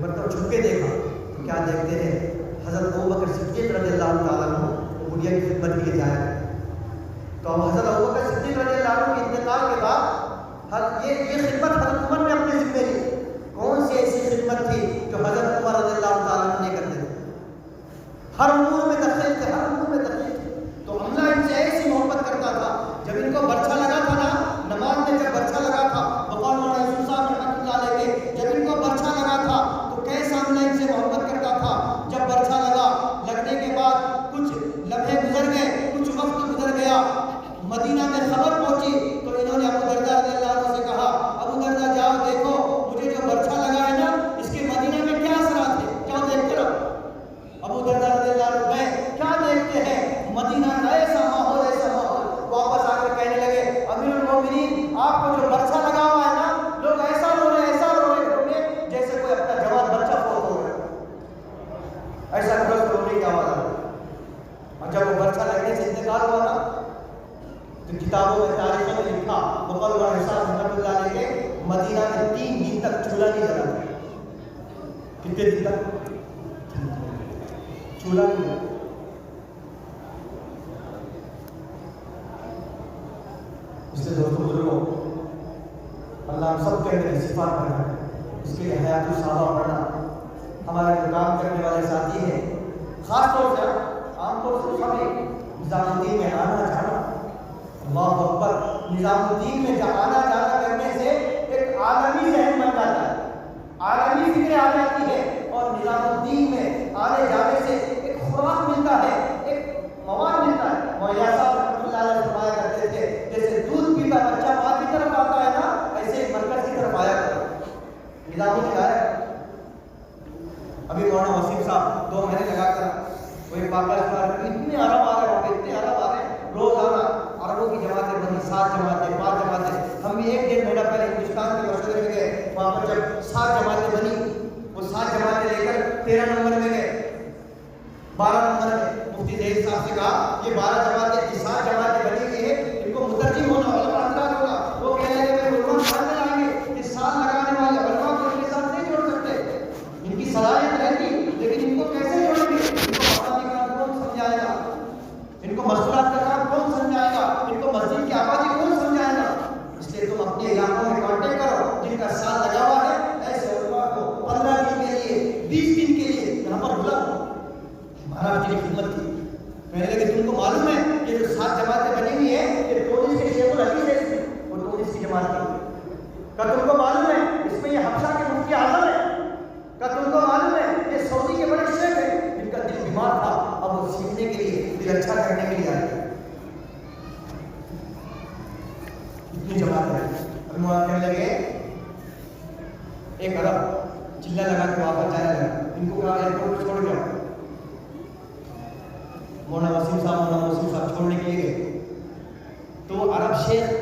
Speaker 1: مطلب چھپ کے دیکھا تو کیا دیکھتے ہیں حضرت ابوبکر صدیق رضی اللہ تعالیٰ عنہ وہ بڑھیا کی خدمت کے لیے جایا. تو حضرت ابوبکر صدیق رضی اللہ عنہ کے انتقال کے بعد یہ خدمت حضرت عمر نے اپنے ذمہ لی. کون سی ایسی خدمت تھی جو حضرت عمر رضی اللہ تعالیٰ عنہ نے کرتے تھے؟ ہر امور میں دخل تھے، ہر امور میں دخل تھے. تو عملہ ان سے ایسی محبت کرتا تھا. جب ان کو برچھا لگا تھا نا، نماز میں جب برچھا لگا تھا بقول مولانا یوسف صاحب رحمۃ اللہ علیہ کے کتنے دن تک چولہا نہیں. اس سے دوستوں بزرگوں اللہ ہم سب کے اندر صفات کرنا ہے. اس کے لیے حیات الصحابہ پڑھنا. ہمارے جو کام کرنے والے ساتھی ہیں خاص طور سے عام طور سے سب نظام الدین میں آنا جانا. اللہ اکبر. نظام الدین میں آنا جانا کرنے سے ایک عالمی ذہن بن جاتا ہے, عالمی فکر آ جاتی ہے, اور نظام الدین میں آنے جانے سے ایک خوراک ملتا ہے, ایک مواد ملتا ہے. مولانا صاحب رحمۃ اللہ علیہ فرمایا کرتے تھے جیسے دودھ پیتا بچہ ماں کی طرف آتا ہے نا, ایسے مرکز کی طرف آیا کرو. نظام الدین آیا. ابھی مولانا وسیم صاحب 2 مہینے لگا کر کوئی پاکستان اتنے عرب آ رہے ہیں, اتنے عرب آ رہے ہیں, روزانہ عربوں کی جماعتیں بنی, 7 جماعتیں 5 جماعتیں. ہم بھی 1-1.5 مہینہ پہلے ہندوستان کے مشورے میں گئے, وہاں پر جب 7 جماعتیں بنی, وہ 7 جماعتیں لے کر 13 نمبر میں گئے. 12 نمبر میں مفتی زہیر صاحب سے کہا یہ 12 جماعتیں 7 جماعتیں بنی ہوئی ہیں, ان کو مترجم ہونا علماء انداز ہوگا. وہ کہہ رہے ہیں علماء سامنے لائیں گے, یہ 7 لگانے والے علماء کو ان کے ساتھ نہیں جوڑ سکتے. ان کی صلاحیت رہتی لیکن ان کو کیسے جوڑیں گے؟ ان کو مقامی کام کون سمجھائے گا؟ ان کو مسئلات کا کام کون سمجھائے گا؟ ان کو مسجد کی آبادی کون سمجھائے گا؟ اس لیے تم اپنے علاقوں میں کانٹیکٹ کرو جن کا ساتھ لگا ہوا ہے, ایسے علماء کو 15 دن کے لیے 20 دن کے لیے یہاں پر بلاؤ. مہاراج کی خدمت تھی. میں نے کہا تم کو معلوم ہے یہ جو 7 جماعتیں بنی ہوئی ہیں یہ تونس کے شیخ الحدیث ہے, اس میں وہ تونس کی جماعت کی. کیا تم کو معلوم ہے اس میں یہ حبشہ کے مفتی اعظم ہے؟ کیا تم کو معلوم ہے یہ سعودی کے بڑے شیخ ہیں جن کا دل بیمار تھا, اب وہ سیکھنے کے لیے دل اچھا کرنے کے لیے آئے. اتنی جماعت ہے. ابھی مولانا کہنے لگے ایک عرب چلا لگا کے واپس جانے لگا, ان کو کہا ایئرپورٹ پہ چھوڑ جاؤ. مولانا وسیم صاحب چھوڑنے کے لیے گئے تو وہ عرب شیخ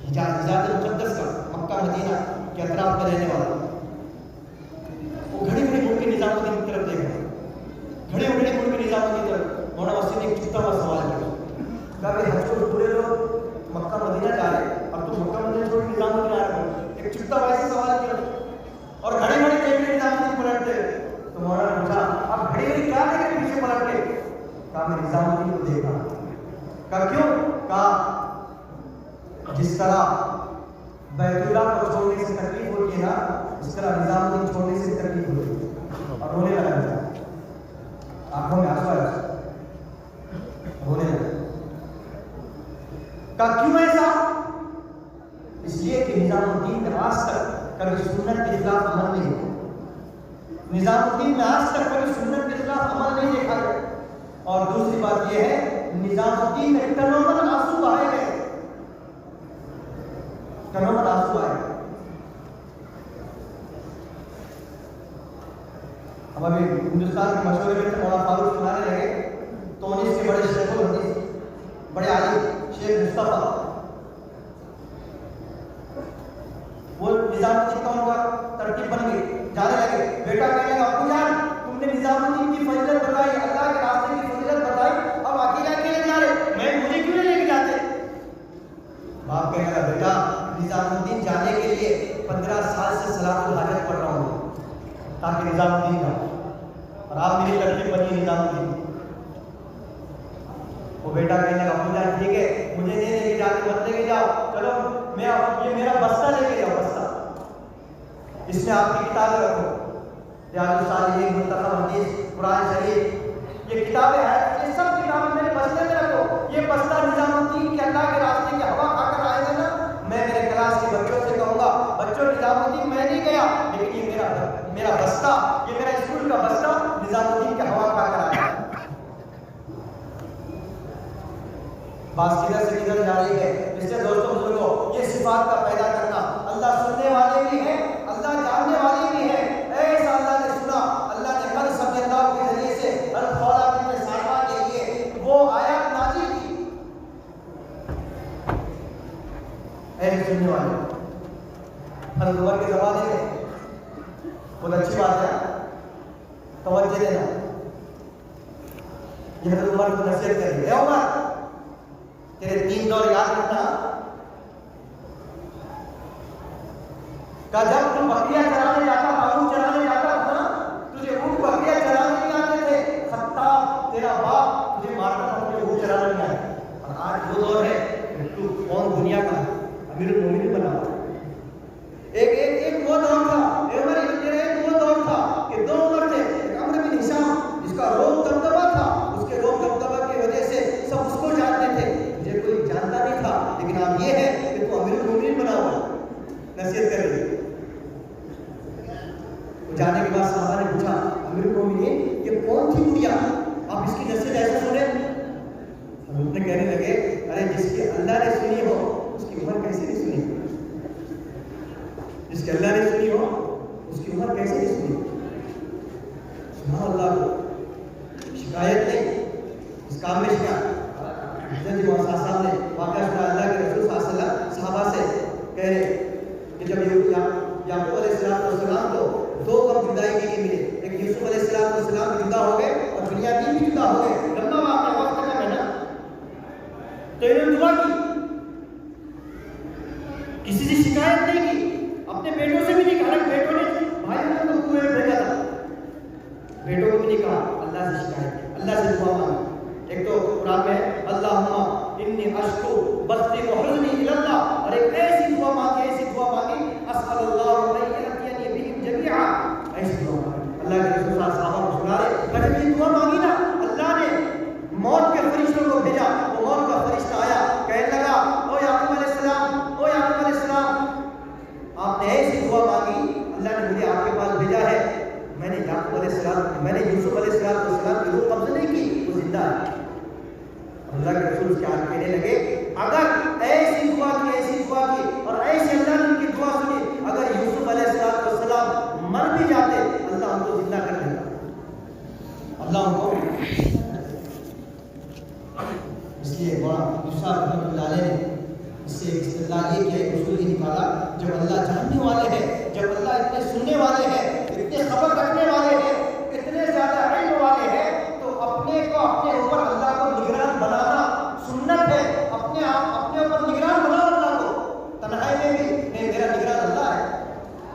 Speaker 1: حجاز مقدس کا مکہ مدینہ کے اطراف میں رہنے والا, وہ گھڑی مڑ کے نظام الدین کی طرف دیکھا, گھڑی مڑ کے نظام الدین کی طرف. مولانا وسیم نے ایک چھوٹا ہوا سوال کیا, کہا کہ حج کو پورے لوگ مکہ مدینہ جا رہے ہیں اور تم مکہ مدینہ چھوڑ کے نظام الدین آ رہے ہو. ایک چھوٹا ہوا ایسا سوال کیا اور گھڑی مڑ دیکھ کے نظام الدین پلٹتے. تو مولانا نے پوچھا آپ گھڑی مڑی کیا دیکھ کے پیچھے پلٹ کے؟ کہا میں نظام الدین کو دیکھا. کہا کیوں؟ کہا جس طرح بیت اللہ کو چھوڑنے سے تکلیف ہوتی ہے نا, اس طرح نظام الدین چھوڑنے سے تکلیف ہوتی ہے. اور رونے لگا, آنکھوں میں آنسو آیا, رونے لگا. کہا کیوں ایسا؟ اس لیے کہ نظام الدین میں آج تک کبھی سنت کے خلاف عمل نہیں ہوا. نظام الدین میں آج تک کبھی سنت کے خلاف عمل نہیں دیکھا گیا. اور دوسری بات یہ ہے نظام الدین میں تنومن آنسو بہائے گئے, تنومن آنسو آئے. اب ابھی ہندوستان کے مشورے میں مولانا فاروق سنانے لگے تونس کے بڑے شیخ الحدیث بڑے عالم شیخ مصطفیٰ, وہ نظام الدین کا ان کا ترتیب بن گئی, جانے لگے. بیٹا کہنے لگا ابو جان تم نے نظام الدین کی فضیلت بتائی, اللہ کے راستے کی فضیلت بتائی, اب اکیلا کیوں جا رہے, مجھے کیوں نہیں لے کے جاتے؟ باپ کہنے لگا بیٹا نظام الدین جانے کے لیے 15 سال سے صلاۃ الحاجت پڑھ رہا ہوں تاکہ نظام الدین کا, اور آپ میری ترتیب بنی نظام الدین. وہ بیٹا کہنے لگا ابو جان ٹھیک ہے مجھے نہیں لے کے جاتے, مت لے کے جاؤ, چلو میں یہ میرا بستہ لے کے جاؤ, بستہ اس میں آپ کی کتابیں رکھو, ریاض الصالحین, منتخب حدیث, قرآن شریف, یہ کتابیں ہیں, یہ سب کتابیں میرے بستے میں رکھو. یہ بستہ نظام الدین کے اللہ کے راستے کی ہوا کھا کر آئے گا نا, میں میرے کلاس کے بچوں سے کہوں گا بچوں نظام الدین میں نہیں گیا لیکن یہ میرا بستہ, یہ میرا اسکول کا بستہ نظام الدین کی ہوا کھا کر آیا. بات کدھر سے کدھر جا رہی ہے. اس سے دوستوں بزرگوں یہ صفات کا پیدا کرنا, اللہ سننے والے بھی ہیں, اللہ جاننے والے بھی ہیں. ایسا اللہ نے سنا, اللہ نے قد سمجھ اللہ کے ذریعے سے الخولا بن ساربہ کے لیے وہ آیات نازل کی. اے سننے والے, حضرت عمر کے زمانے میں بہت اچھی بات ہے, توجہ دینا. یہ حضرت عمر کو نصیحت کری, اے عمر تیرے 3 دور یاد رکھنا, کہا جب تم بکریاں چرانے جاتا تھا، اونٹ چرانے جاتا تھا نا، تجھے اونٹ بکریاں چرانے نہیں آتے تھے، خطاب تیرا باپ تجھے مارتا تھا، تجھے اونٹ چرانے نہیں آتے. اور آج وہ دور ہے کہ تو کون دنیا کا امیر المومنین بنا ہوا. ایک وہ دور تھا، ایک وہ دور تھا کہ دو عمر تھے. ایک عمرو بن ہشام جس کا روم دبدبہ تھا، اس کے روم دبدبہ کی وجہ سے سب اس کو جانتے تھے، مجھے کوئی جانتا نہیں تھا. لیکن اب یہ ہے کہ تو امیر المومنین بنا ہوا. نصیحت کر رہی ہے. جانے کے بعد صحابہ نے پوچھا امیر المومنین یہ کون تھی بڑھیا، آپ اس کی نصیحت ایسا سنے؟ حضور نے کہنے لگے ارے جس کی اللہ نے سنی ہو اس کی عمر کیسے نہیں سنی؟ جس کی اللہ نے سنی ہو اس کی عمر کیسے نہیں سنی؟ سبحان اللہ. شکایت نہیں، اس کام میں شکایت. حضرت موسیٰ صاحب نے واقعہ سنا، اللہ کے رسول صلی اللہ علیہ وسلم صحابہ سے کہہ رہے کہ جب یعقوب علیہ السلام کو دو غم جدائی کے لیے ملے، ایک یوسف علیہ السلام جدا ہو گئے اور بنیامین بھی جدا ہو گئے. لمبا واقعہ وقت کا ہے نا. تو انہوں نے دعا کی، کسی سے شکایت نہیں کی، اپنے بیٹوں سے بھی نہیں کہا. بیٹوں نے بھائی نے تو کنویں میں بھیجا تھا، بیٹوں کو بھی نہیں کہا. اللہ سے شکایت کی، اللہ سے دعا مانگی. ایک تو قرآن میں اللہم انی اشکو بثی و حزنی الی اللہ، اور ایک ایسی دعا مانگی اسأل اللہ ان یأتینی بہم جمیعا. ایسی دعا مانگی. اللہ کے رسول صحابہ کو سنا رہے جب یہ دعا مانگی نا، اللہ نے موت کے فرشتوں کو بھیجا. وہ موت کا فرشتہ آیا، کہنے لگا او یعقوب علیہ السلام، او یعقوب علیہ السلام، آپ نے ایسی دعا مانگی، اللہ نے مجھے آپ کے پاس بھیجا ہے. میں نے یعقوب علیہ السلام، میں نے یوسف علیہ السلام کی روح قبض نہیں کی، وہ زندہ ہے. اللہ کے رسول اس کے ہاتھ کہنے لگے اگر ایسی دعا کی اور ایسی اللہ نے ان کی دعا سنی، اگر یوسف علیہ السلام مر بھی جاتے اللہ ان کو زندہ کر دیتا. اللہ ان کو اس لیے بڑا غصہ رحمۃ اللہ علیہ نے اس سے استدلال یہ کیا، ایک اصول یہ نکالا، جب اللہ جاننے والے ہیں، جب اللہ اتنے سننے والے ہیں، اتنے خبر رکھنے والے ہیں، اتنے زیادہ علم والے ہیں، تو اپنے اوپر اللہ کو نگران بنانا سنت ہے. اپنے اوپر نگران بنانا اللہ کو، تنہائی میں بھی نہیں، میرا نگران اللہ ہے،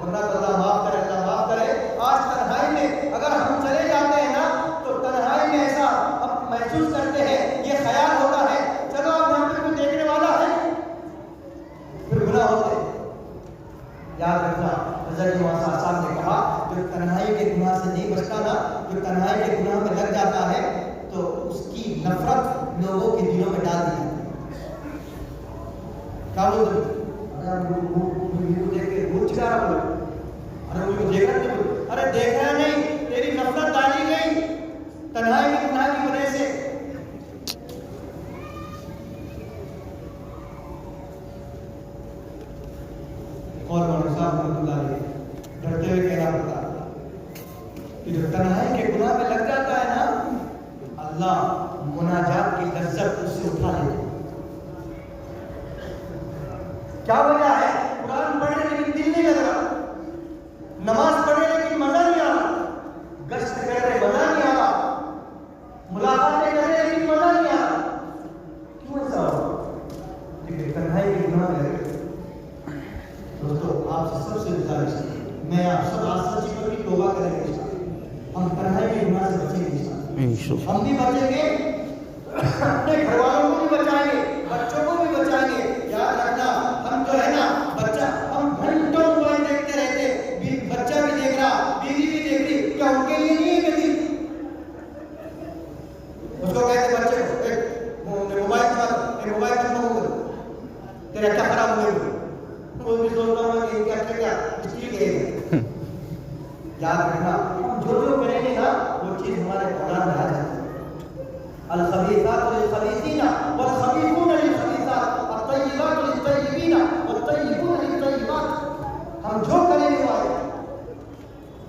Speaker 1: ورنہ تو اللہ معاف کرے. آج تنہائی میں اگر ہم چلے جاتے ہیں نا تو تنہائی میں ایسا اب محسوس کرتے ہیں، یہ خیال ہوتا ہے چلو اب یہاں پہ کوئی دیکھنے والا ہے، پھر گناہ ہوتے. یاد رکھنا حضرت موسیٰ صاحب نے کہا جو تنہائی کے گناہ سے نہیں بچتا نا، جو تنہائی کے گناہ میں لگ جاتا ہے تو اس کی نفرت لوگوں کے دلوں میں ڈال دی جاتی ہے. کیا بولتے دیکھ کے بھول چکا رہا بولے ارے مجھے دیکھا نہیں، ارے دیکھا نہیں، تیری نفرت ڈالی گئی تنہائی کے گناہ کی وجہ سے. اور مولانا صاحب رحمۃ اللہ علیہ ڈرتے ہوئے کہنا پڑتا کہ جو تنہائی کے گناہ میں لگ جاتا ہے نا، اللہ مناجات کی لذت اس سے اٹھا لیتا ہے. کیا وجہ ہے؟ قرآن پڑھنے لیکن دل نہیں لگ رہا، نماز پڑھنے لیکن مزہ نہیں آ رہا، گشت کر رہے مزہ نہیں آ رہا، ملاقاتیں کر رہے لیکن مزہ نہیں آ رہا. کیوں ایسا ہو؟ کیونکہ تنہائی کے گناہ میں لگے. دوستو آپ سے سب سے گزارش ہے، میں آپ سب آج سچی پر بھی توبہ کریں گے، ہم تنہائی کے گناہ سے بچیں گے. ہم بھی بچیں گے، اپنے گھر والوں کو بھی بچائیں گے، بچوں کو بھی بچائیں گے. یاد رکھنا ہم جو ہے نا بچہ، ہم گھنٹوں موبائل دیکھتے رہتے، بچہ بھی دیکھ رہا، بیوی بھی دیکھ رہی، کیا ان کے لیے نہیں ہے کبھی؟ اس کو کہتے بچے کو موبائل کم ہو تیرا کیا خراب ہوئے، کوئی بھی سوچتا ہوں کہ کیا اسٹیل کے. یاد رکھنا جو کریں گے نا وہ چیز ہمارے قرآن میں آ جاتی ہے. الخبیثات للخبیثین والخبیثون للخبیثات الطیبات للطیبین والطیبون للطیبات. ہم جو کریں گے وہ آئے.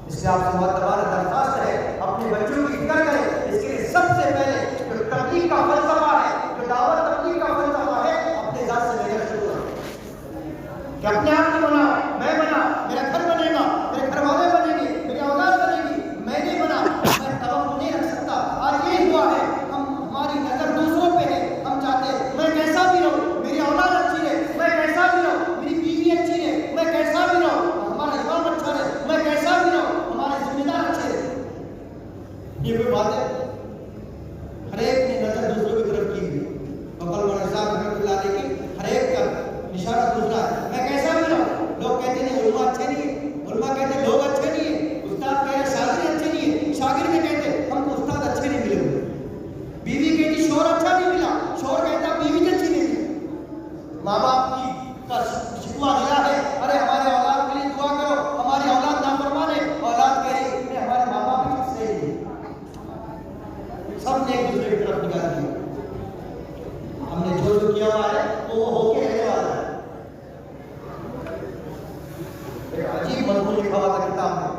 Speaker 1: اس سے آپ سے بہت تمہارا درخواست ہے اپنے بچوں کی فکر کریں. اس کے لیے سب سے پہلے جو تبلیغ کا فلسفہ ہے، جو دعوت تبلیغ کا فلسفہ ہے، اپنے ذات سے لینا شروع کریں کہ اپنے آپ کو بنا، میں بنا، میرا گھر بنے گا، میرے گھر والے بنے گے، میری اولاد بنے گی. میں نہیں بنا، میں توقع نہیں رکھ سکتا. آج یہ ہوا ہے، ہماری نظر دوسروں پہ ہے. ہم چاہتے ہیں میں کیسا بھی رہوں، میری اولاد اچھی ہے، میں کیسا بھی رہوں، میری بیوی اچھی ہے، میں کیسا بھی رہوں. ہمارا علماء اچھے نہیں ہیں، علماء کہتے ہیں لوگ اچھے نہیں ہیں، استاد کہتے ہیں شاگرد اچھے نہیں ہیں، شاگرد میں کہتے ہیں ہم کو استاد اچھے نہیں ملے ہوئے، بیوی کہتی شوہر اچھا نہیں ملا، شوہر کہتا بیوی اچھی نہیں ملی، ماں باپ کی کا شکوہ گیا ہے، ارے ہمارے اولاد کے لیے دعا کرو، ہماری اولاد نافرمان ہے، اولاد کہہ رہی ہے ہمارے ماں باپ بھی کچھ صحیح نہیں، سب نے ایک دوسرے کی طرف نگاہ کی، ہم نے جو کیا ہوا ہے وہ ہو کے رہنے والا ہے۔ ایک عجیب مضمون لکھا ہوا تھا کتاب میں،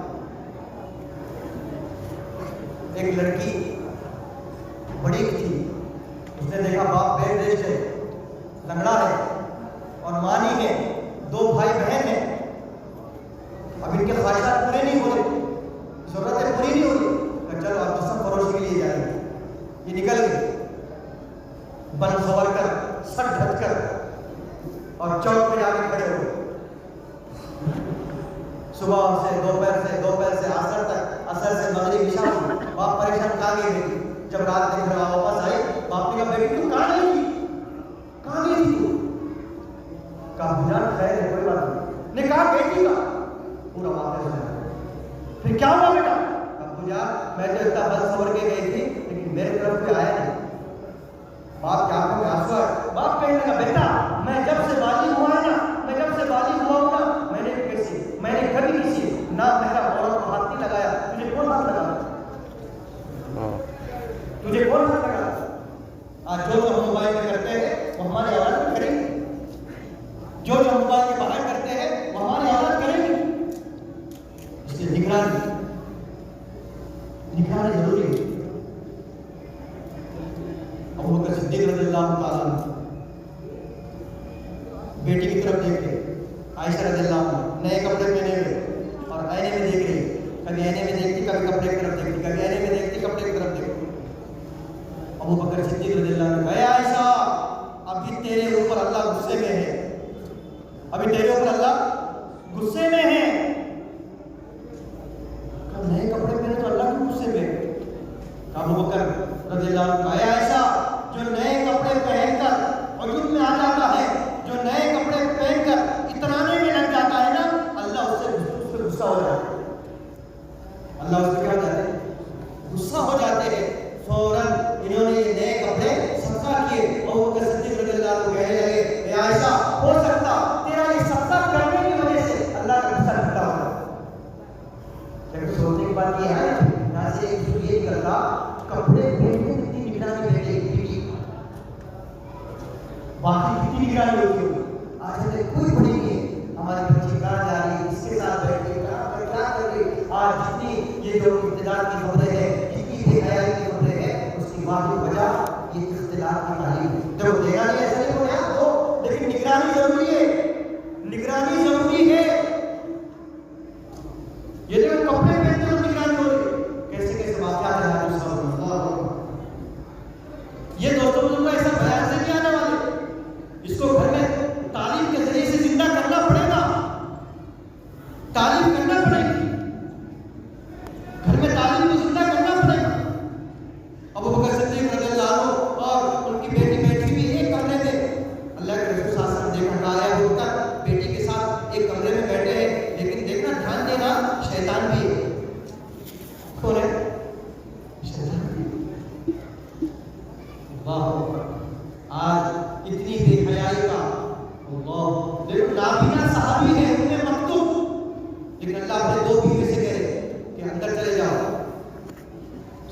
Speaker 1: ایک لڑکی بڑی تھی، اس نے دیکھا باپ بیڈ ریسٹ ہے، لنگڑا ہے اور ماں نہیں ہے، دو بھائی بہن ہیں، اب ان کے خواہشات پورے نہیں ہو رہے، ضرورتیں پوری نہیں ہو رہی، چلو اب جسم فروش کے لیے جائیں گے، یہ نکل گئی بن خبر کر سر ڈھک کر اور چوک پہ جا کے کھڑے ہوئے، صبح سے دوپہر سے عصر تک، عصر سے مغرب عشاء، باپ پریشان کہاں گئی بیٹی، جب رات میں گھر واپس آئی باپ نے کہا بیٹی تم کہاں گئی تھی، کہاں گئی تھی تو، کہا جان خیر ہے کوئی بات نہیں، نے کہا بیٹی کا پورا واقعہ سنا، پھر کیا ہوا بیٹا، ابو جان میں تو اتنا بد خبر کے گئی تھی لیکن میرے طرف کوئی آیا نہیں، باپ کی آنکھوں میں آنسو ہے، باپ کہنے لگا بیٹا میں جب سے بالغ ہوا ہے نا، میں جب سے بالغ ہوا ہوں نا، میں نے کبھی کسی نہ میرا عورت کو ہاتھ نہیں لگایا، تجھے کون ہاتھ لگا، تجھے کون ہاتھ لگا، آج جو ہم موبائل میں کرتے ہیں وہ ہماری اولاد میں کریں گے، جو موبائل کے باہر کرتے ہیں وہ ہماری اولاد کریں گے، اس لیے نگرانی ضروری ہے۔ ابو بکر صدیق رضی اللہ تعالیٰ عنہ بیٹی کی طرف دیکھ رہے، عائشہ رضی اللہ عنہ نئے کپڑے پہنے ہوئے اور آئینے میں دیکھ رہے، کبھی آئینے میں دیکھتی کبھی کپڑے کی طرف دیکھتی، کبھی آئینے میں دیکھتی کپڑے کی طرف دیکھتی، ابو بکر صدیق رضی اللہ عنہ اے عائشہ ابھی تیرے اوپر اللہ غصے میں ہے، ابھی تیرے اوپر اللہ غصے میں ہے، نئے کپڑے پہنے تو اللہ کے غصے میں ہے، ابو بکر رضی اللہ عنہ اے عائشہ جو نئے کپڑے پہن کر عجب میں آ جاتا ہے، جو نئے کپڑے پہن کر اترانے میں لگ جاتا ہے نا، اللہ اس سے غصہ ہو جاتا ہے، اللہ اس سے کیا ہو جاتے ہیں غصہ ہو جاتے ہیں، فوراً انہوں نے یہ نئے کپڑے صدقہ کیے، ابو بکر صدیق رضی اللہ عنہ کہنے لگے اے عائشہ ہو سکتا تیرا یہ صدقہ کرنے کی وجہ سے اللہ کا غصہ ٹھنڈا ہو جائے، لیکن سوچنے کی بات یہ ہے یہاں سے ایک دوسرے یہ کرتا کپڑے پہننے کتنی نگرانی بیٹھے بیٹی باقی کتنی نگرانی ہوتی ہوگی، آج ہمیں کوئی پڑھی نہیں ہے، ہماری بچی کہاں جا رہی ہے، کس کے ساتھ بیٹھ کے کیا کر رہی ہے، آج جتنی یہ جو ابتداء کی خبریں ہیں، جتنی بے حیائی کی خبریں ہیں، اس کی واحد وجہ یہ اختلاط کی تعلیم ہے، جب دینا نہیں ایسا نہیں ہو رہا تو، لیکن نگرانی ضروری ہے، نگرانی ضروری ہے، یہ دیکھو کپڑے پہنتے ہوئے نگرانی ہو رہی ہے، کیسے کیسے واقعات ہیں حدیث میں، یہ دوستوں کو ایسا بیان سے نہیں آنے والے، اس کو گھر میں تعلیم کے ذریعے سے زندہ کرنا پڑے گا، تعلیم کرنا پڑے گی، گھر میں تعلیم کو زندہ کرنا پڑے گا۔ ابو بکر صدیق رضی اللہ عنہ اور ان کی بیٹی بیٹھی ہوئی ایک کمرے میں، اللہ کے رسول صلی اللہ علیہ وسلم دیکھا آیا ہو کر بیٹی کے ساتھ ایک کمرے میں بیٹھے ہیں، لیکن دیکھنا دھیان دینا شیطان بھی ہے، کون ہے شیطان بھی ہے، اللہ آج اتنی بے حیائی کا، اللہ دیکھو نابینا صحابی ہے ابن مکتوم، لیکن اللہ اپنے دو بیوی سے کہہ رہے کہ اندر چلے جاؤ،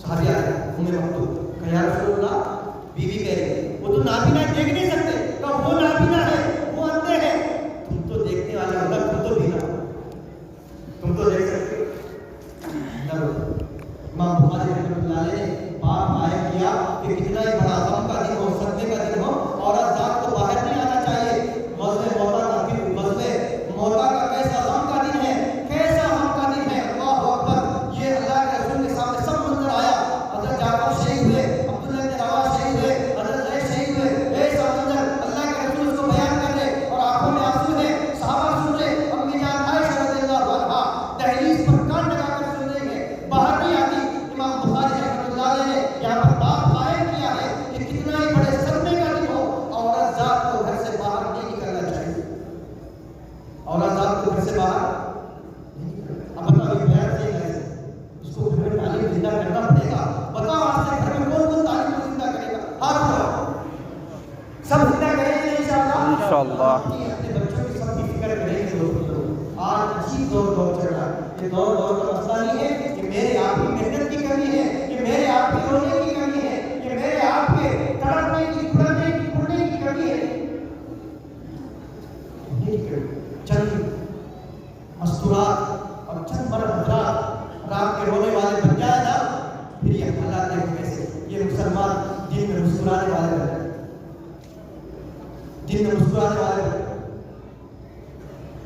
Speaker 1: صحابی آ رہے ابن مکتوم کہ یا رسول اللہ بیوی کہہ رہے وہ تو نابینا دیکھ نہیں سکتے، کہ وہ نابینا ہے وہ اندھے ہیں، تم تو دیکھنے والے ہو، تم تو بینا، تم تو دیکھ سکتے ہو، امام بخاری رحمۃ اللہ علیہ نے باب قائم کیا کہ کتنا ہی بڑا غم کا دن ہو، صدمے کا دن ہو، عورت ذات کو باہر نہیں آنا چاہیے، غزوہ موتا کا دن، غزوہ موتا کا کیسا غم کا دن ہے، کیسا غم کا دن ہے، اللہ اکبر، یہ اللہ کے رسول کے سامنے سب منظر آیا، حضرت جعفر شہید ہوئے، عبداللہ بن رواحہ شہید ہوئے، حضرت زید شہید ہوئے، ایسا منظر اللہ کے رسول اس کو بیان کر رہے اور آنکھوں میں آنسو ہے، صحابہ سن رہے، امی جان عائشہ رضی اللہ عنہا دہلیز دوڑ چل رہا ہے. یہ دوڑ کا مسئلہ نہیں ہے کہ میرے آپ کی محنت کی کمی ہے, کہ میرے آپ کی رونے کی کمی ہے, کہ میرے آپ کے تڑپنے کی کھڑنے کی کمی ہے. چند مستورات اور چند مرد حضرات رات کے رونے والے بن جائے نا, پھر یہ حالات دیکھنے سے یہ مسلمان دن میں مسکرانے والے بن جائے, دن میں مسکرانے والے بن جائے.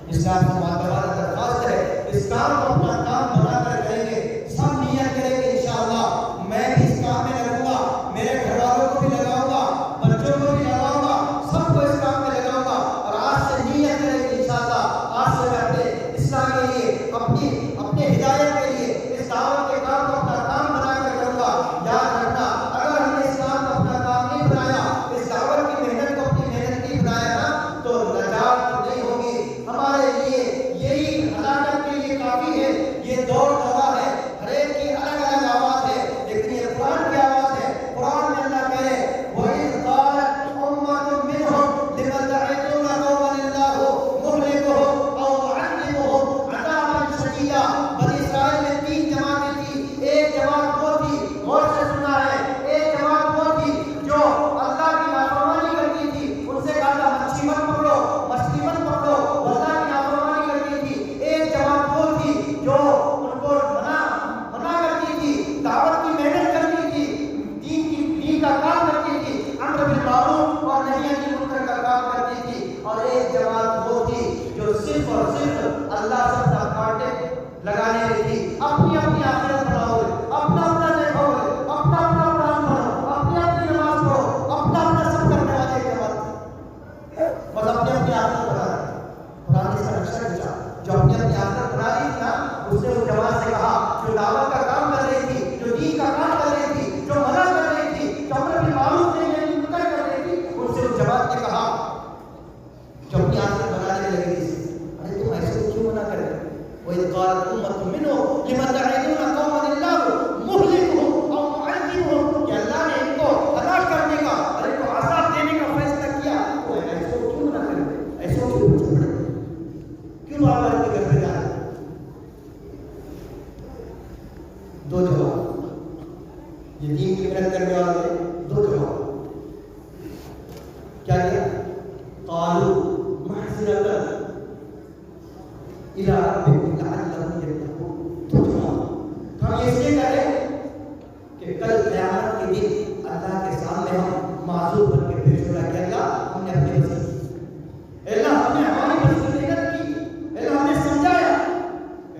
Speaker 1: اس کا درخواست ہے, اس کام کو اپنا کام بنا کر کریں گے, سب نیت کریں گے انشاءاللہ. میں بھی اس کام میں لگوں گا, میرے گھر والوں کو بھی لگاؤں گا, بچوں کو بھی لگاؤں گا, سب کو اس کام میں لگاؤں گا. اور آج سے نیت کریں گے انشاءاللہ, آج سے میں اپنے اسلام کے لیے, اپنے ہدایت کے لیے اس دعوت کے کام کو اپنا کام بنا کر کروں گا. یاد رکھنا, اگر ہم نے اس کام کو اپنا کام نہیں بنایا, اس دعوت کی محنت کو اپنی محنت نہیں بنایا نا, تو نجات نہیں ہوگی ہمارے لیے. یہی ہلاکت کے لیے کافی ہے. یہ دوڑ دوا ہے, ہر ایک کی الگ الگ آواز ہے, لیکن یہ قرآن کی آواز ہے. قرآن میں اللہ کہے وَإِذْ قَالَتْ أُمَّةٌ مِّنْهُمْ لِمَ تَعِظُونَ قَوْمًا اللَّهُ مُهْلِكُهُمْ أَوْ مُعَذِّبُهُمْ عَذَابًا شَدِيدًا. بنی اسرائیل میں 3 جماعتیں تھی. ایک جماعت وہ تھی, غور سے سننا ہے, ایک جماعت وہ تھی جو اللہ کی نافرمانی کرتی تھی. ان سے کہا تھا مچھلی مت پکڑو, مچھلی مت پکڑو, اللہ کی نافرمانی کرتی تھی. ایک جماعت وہ تھی جو ان کو منع کرتی تھی, دعوت کی محنت کرتی تھی, دین کا کام کرتی تھی, امر بالمعروف اور نہی عن المنکر کا کام کرتی تھی. اور ایک جماعت وہ تھی جو صرف اور صرف اللہ سے اپنا کانٹے لگانے والی تھی. اپنی آخرت بناؤ, اپنا دیکھو, اپنا قرآن پڑھو, اپنی نماز پڑھو, اپنا سب کرنے والے ایک جماعت تھی. بس اپنی آخرت بنا رہے. قرآن نے اس کا نقشہ کھینچا, جو اپنی آخرت بنا رہی تھی نا, اس نے اس جماعت سے کہا جو دعوت کا کام کر رہی تھی, جو دین کا کام کر رہی تھی, جو منع کر رہی تھی, جو امر بالمعروف نہی عن المنکر کر رہی تھی, ان سے اس جماعت نے کہا جو اپنی آخرت بنانے میں لگی تھی, ارے تم ایسے کیوں منع کر رہے ہو؟ وَإِذْ قَالَتْ أُمَّةٌ مِّنْهُمْ لِمَ تَعِظُونَ قَوْمًا اللَّهُ مُهْلِكُهُمْ أَوْ مُعَذِّبُهُمْ. کہ اللہ نے ان کو ہلاک کرنے کا اور ان کو عذاب دینے کا فیصلہ کیا, تو ایسے کیوں منع کر رہے ہیں؟ ایسے کیوں چھوڑ رہے ہیں؟ کیوں بار بار کے گھر پہ جا رہے ہیں؟ 2 جواب, یہ دین کی محنت کرنے والے 2 جواب. کیا کیا؟ قالوا معذرة إلى ربكم لعلهم يتقون. 2 جواب. ہم یہ اس لیے کر رہے ہیں کہ کل قیامت کے دن اللہ کے سامنے ہم معذور بن کے پیش ہو رہا کہ اللہ ہم نے اپنی وسیع کی, اللہ ہم نے ہماری وسیع محنت کی, اللہ ہم نے سمجھایا,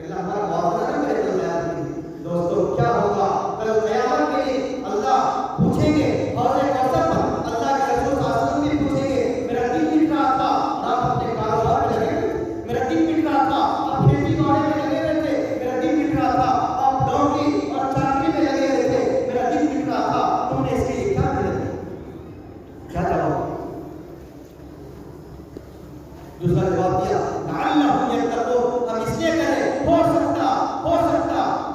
Speaker 1: اللہ ہمارا معاوضہ نہ کرے کل قیامت کے دن. دوستو کیا ہوگا کل قیامت کے دن؟ اللہ پوچھیں گے حوض کوثر پر, اللہ کے رسول صلی اللہ علیہ وسلم بھی پوچھیں گے میرا دن مٹ رہا تھا آپ اپنے کاروبار میں لگے ہوئے تھے, میرا دن مٹ رہا تھا آپ کھیتی باڑی میں لگے ہوئے تھے, میرا دن مٹ رہا تھا آپ نوکری اور چاکری میں لگے ہوئے تھے, میرا دن مٹ رہا تھا, تم نے اس کے لیے کیا محنت کی؟ کیا جواب؟ دوسرا جواب دیا لعلهم يتقون. ہم اس لیے کریں, ہو سکتا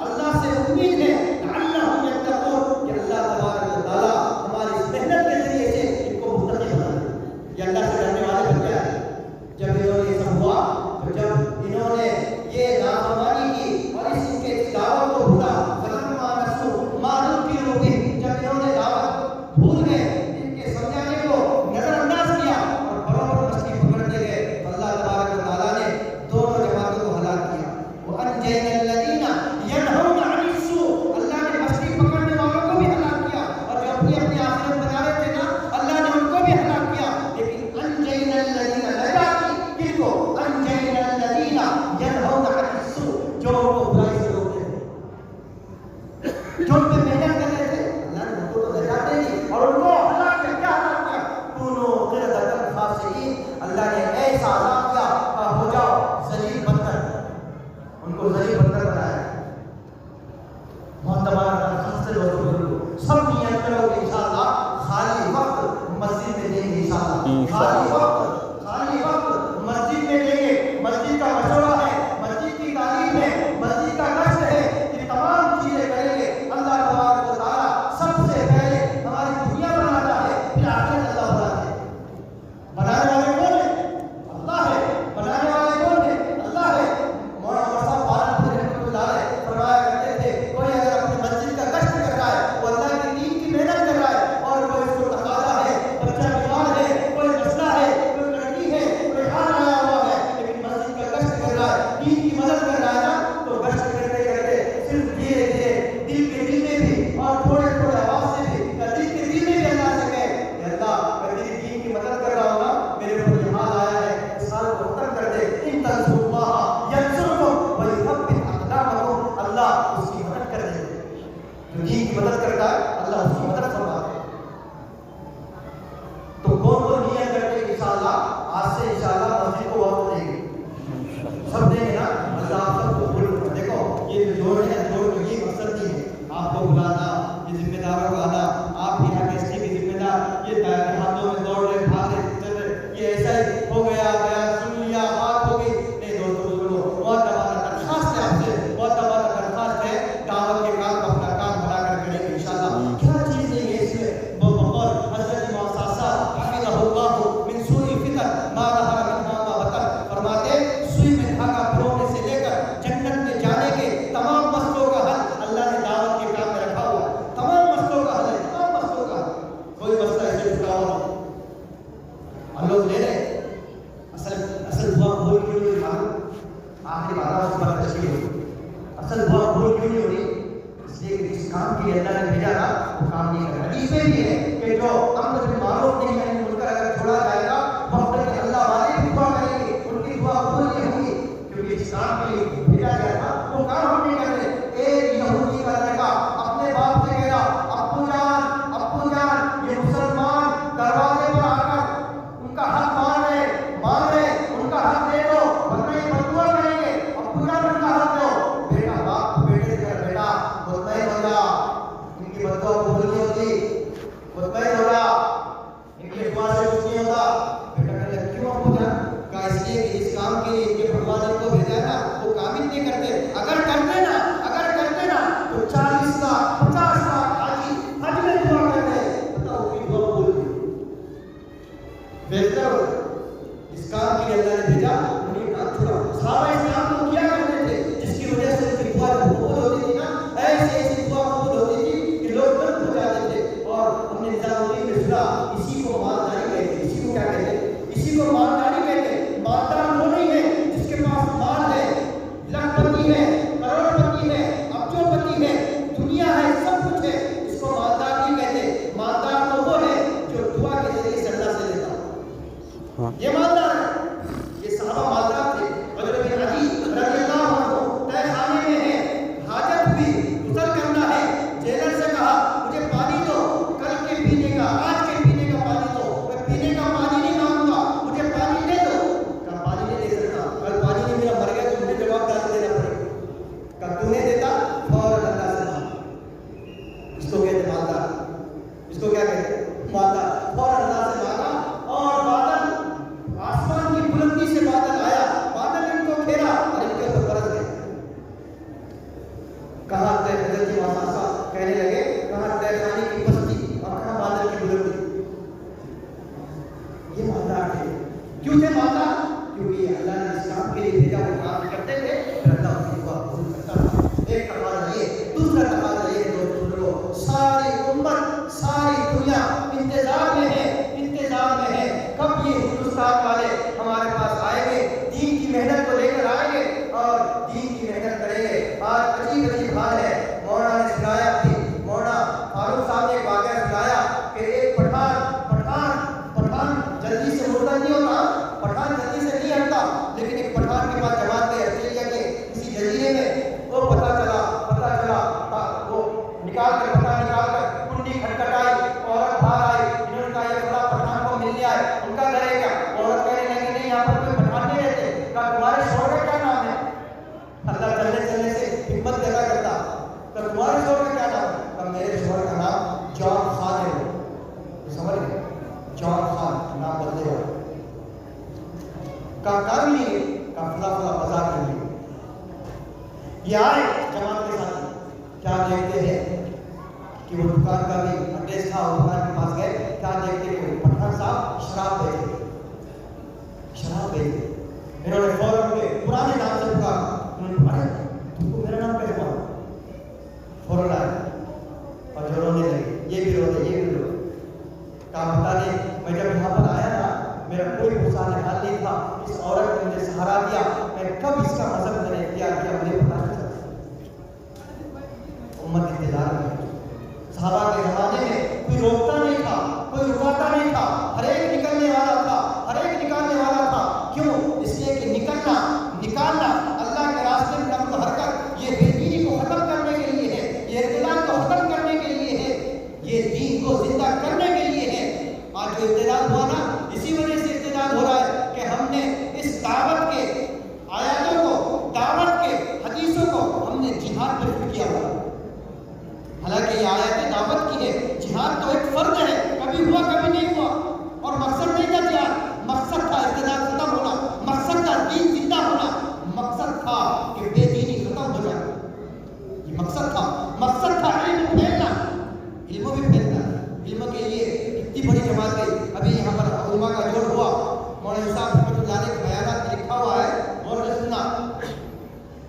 Speaker 1: اللہ سے امید ہے لعلهم يتقون کہ اللہ تبارک و تعالی ہماری اس محنت کے ذریعے سے ان کو متقی بنا دے, یہ اللہ سے ڈرنے والے بن جائے. جب انہوں نے یہ سب ہوا, تو جب انہوں نے یہ نافرمانی کی اور اس کے دعوت کو بھولا, فلما نسوا ما ذکروا به, جب انہوں نے دعوت بھول گئے, ان کے سمجھانے کو نظر انداز کیا اور بڑوں مچھلی پکڑنے گئے, اللہ تبارک و تعالیٰ نے دونوں جماعتوں کو ہلاک کیا. وَأَنْجَيْنَا الَّذِينَ يَنْهَوْنَ عَنِ السُّوءِ, اللہ نے مچھلی پکڑنے والوں کو بھی ہلاک کیا, اور جو اپنی آخرت بنا رہے تھے نا, اللہ نے ان کو بھی ہلاک کیا. لیکن أَنْجَيْنَا الَّذِينَ نجات کن کو؟ أَنْجَيْنَا الَّذِينَ يَنْهَوْنَ عَنِ السُّوءِ, جو ان کو برائی سے روکتے تھے, جو ان پہ محنت کر رہے تھے, اللہ نے ان کو تو نجات دے دی اور ان کو ہلاک کیا. کیا ہلاک کیا؟ کونوا قردة خاسئین, اللہ نے ایسا عذاب کیا کہ ہو جاؤ ذلیل بندر, ان کو ذلیل بندر بنایا. سب نیت کرو کہ انشاءاللہ خالی وقت مسجد میں دیں گے, انشاءاللہ خالی وقت مسجد میں دیں گے. مسجد کا مشورہ ہے, مسجد کی تعلیم ہے, مسجد کا نشر ہے, یہ تمام چیزیں کریں گے. اللہ تبارک و تعالیٰ سب سے پہلے ہماری دنیا بناتا ہے, پھر آخرت اللہ بناتا ہے. بنانے والے کون ہیں؟ اللہ ہے. بنانے والے کون ہیں؟ اللہ ہے. مولانا نہیں ہو رہی، اس لیے کہ جس کام کے لیے اللہ نے بھیجا تھا وہ کام نہیں کر رہا۔ حدیث میں بھی ہے کہ جو امر بالمعروف نہیں ہے منکر اگر چھوڑا جائے گا وقت کے اللہ والے بھی دعا کریں گے، ان کی دعا قبول نہیں ہوگی، کیونکہ جس کام کے لیے بھیجا گیا تھا وہ کام ہم نہیں کر رہے۔ ایک یہودی کا لڑکا اپنے باپ سے کہہ رہا ابو جان یہ مسلمان دروازے پر آ کر ان کا حق مانگ رہے ان کا حق دے دو ورنہ یہ بددعا کریں گے، ابو جان ان کا حق دو۔ بیٹا باپ کو بیٹے سے کہا بیٹا مطمئن ہو جا، ان کی بددعا قبول نہیں ہوتی، مطمئن ہو جا، ان کی دعا سے کچھ نہیں ہوتا۔ بیٹا کہنے لگا کیوں ابو جان؟ کہا اس لیے کہ اس کام کے لیے ان کے بھگوان نے کو بھیجا نا وہ کام ہی نہیں کرتے، اگر کرتے نا تو 40 لاکھ 50 لاکھ حج میں دعا کرتے، بتاؤ کی دعا قبول ہوئی؟ بہتر اس کام کے لیے اللہ نے بھیجا انہیں کام چھوڑا۔ صحابہ اس کام کو کیا کرتے تھے جس کی وجہ سے ان کی دعا قبول ہوتی تھی نا، ایسی دعا قبول ہوتی تھی کہ لوگ بند ہو جاتے تھے۔ اور ہم نے نظام الدین مصرا اسی کو مالداری کہتے ہیں، اسی کو کیا کہتے ہیں؟ اسی کو مالداری کہتے ہیں۔ مالدار وہ نہیں ہے جس کے پاس مال ہے، لاکھ پتی ہے، کروڑ پتی ہے، ابجو پتی ہے، دنیا ہے، سب کچھ ہے، اس کو مالدار نہیں کہتے۔ مالدار تو وہ ہے جو دعا کے ذریعے سے اللہ سے لیتا، یہ مالدار ہے۔ یہ صحابہ مالدار تھے۔ حضرت بن علی رضی اللہ عنہ تہ خانے میں ہے، حاجت ہوئی، غسل کرنا ہے، جیلر سے کہا مجھے پانی دو، کل کے پینے کا آج کے پینے کا پانی دو، میں پینے کا پانی نہیں مانگوں گا، مجھے پانی دے دو۔ کہا پانی نہیں دے سکتا، کل پانی نہیں میرا مر گیا تو مجھے جواب دار دینا پڑے گا۔ کہا تو نہیں دیتا فوراً اللہ سے مانگ۔ اس کو کہتے مالدار، اس کو کیا کہتے مالدار۔ فوراً اللہ سے مانگا اور بادل آسمان کی بلندی سے بادل آیا، بادل ان کو گھیرا اور ان کے اوپر برس گئے۔ کہاں تے حضرت امام صاحب کہنے لگے کہاں تے خانے کی بستی اور کہاں بادل کی بلندی۔ یہ مالدار تھے۔ کیوں تھے مالدار؟ کیونکہ اللہ نے اس کام کے لیے بھیجا وہ کام کرتے تھے، اللہ ان کی دعا قبول کرتا تھا۔ ایک تقاضا یہ، دوسرا تقاضا یہ دوستو، ساری امت ساری دنیا انتظار میں ہے کب یہ ہندوستان والے ہمارے پاس آئیں گے، دین کی محنت کو لے کر آئیں گے اور دین کی محنت کریں گے۔ آج عجیب حال ہے، مولانا نے سنایا تھی، مولانا فاروق صاحب نے ایک واقعہ سنایا کہ ایک پٹھان جلدی سے مردہ نہیں ہوتا، پٹھان جلدی سے نہیں ہٹتا، لیکن ایک پٹھان کے پاس جماعت میں آسٹریلیا کے کسی جزیرے میں وہ پتہ چلا وہ نکال کر کنڈی کھٹکھٹائی، عورت باہر آئی، انہوں نے کہا یہ بڑا پٹھان کو مل لیا ہے، ان کا گھر ہے کیا؟ عورت کہنے لگی نہیں یہاں پر کوئی پٹھان نہیں رہتے۔ کہا تمہارے شوہر کا کیا نام ہے؟ اللہ چلنے سے ہمت پیدا کرتا۔ کہا تمہارے شوہر کا کیا نام ہے؟ کہا میرے شوہر کا نام جان خان ہے۔ سمجھ گئے؟ جان خان نام بدلے ہو۔ کہا کام نہیں ہے؟ کہا فلاں بازار کے لیے یہ آئے جماعت کے ساتھ، کیا دیکھتے ہیں کہ وہ دکان کا بھی ایڈریس تھا، وہ دکان کے پاس گئے، کیا دیکھتے کہ وہ پٹھان صاحب شراب بیچتے۔ انہوں نے فوراً کے پرانے نام سے پکارا، انہوں نے پڑھا تم کو میرا نام کیسے پڑھا؟ فوراً آئے اور جو رونے لگے، یہ بھی رو دے۔ کہا پتہ نہیں میں جب یہاں پر آیا نا میرا کوئی غصہ حال نہیں تھا، اس عورت نے مجھے سہارا دیا، میں کب اس کا مذہب میں نے اختیار کیا مجھے پتہ نہیں چلا۔ امت انتظار میں، صحابہ کے زمانے میں کوئی روکتا نہیں تھا، کوئی رکاتا نہیں تھا، ہر ایک نکلنے والا تھا۔ کیوں؟ اس لیے کہ نکالنا اللہ کے راستے میں نقل و حرکت یہ بے دینی کو ختم کرنے کے لیے ہے، یہ اختلاف کو ختم کرنے کے لیے ہے، یہ دین کو زندہ کرنے کے لیے ہے۔ آج جو اختلاف ہوا نا اسی وجہ سے اختلاف ہو رہا ہے کہ ہم نے اس دعوت کے آیاتوں کو، دعوت کے حدیثوں کو ہم نے جہاد پر فٹ کیا ہوا۔ حالانکہ یہ آیت دعوت کی ہے، جہاد تو ایک فرض ہے، کبھی ہوا کبھی نہیں ہوا، اور مقصد نہیں تھا جہاد، مقصد تھا اختلاف ختم ہونا، مقصد تھا دین زندہ ہونا، مقصد تھا کہ بے دینی ختم ہو جائے، یہ مقصد تھا علم پھیلنا، علم بھی پھیلنا، علم کے لیے اتنی بڑی جماعت گئی۔ ابھی یہاں پر علماء کا جوڑ ہوا، مولانا صاحب رحمۃ اللہ علیہ کے بیانات میں لکھا ہوا ہے، اور سننا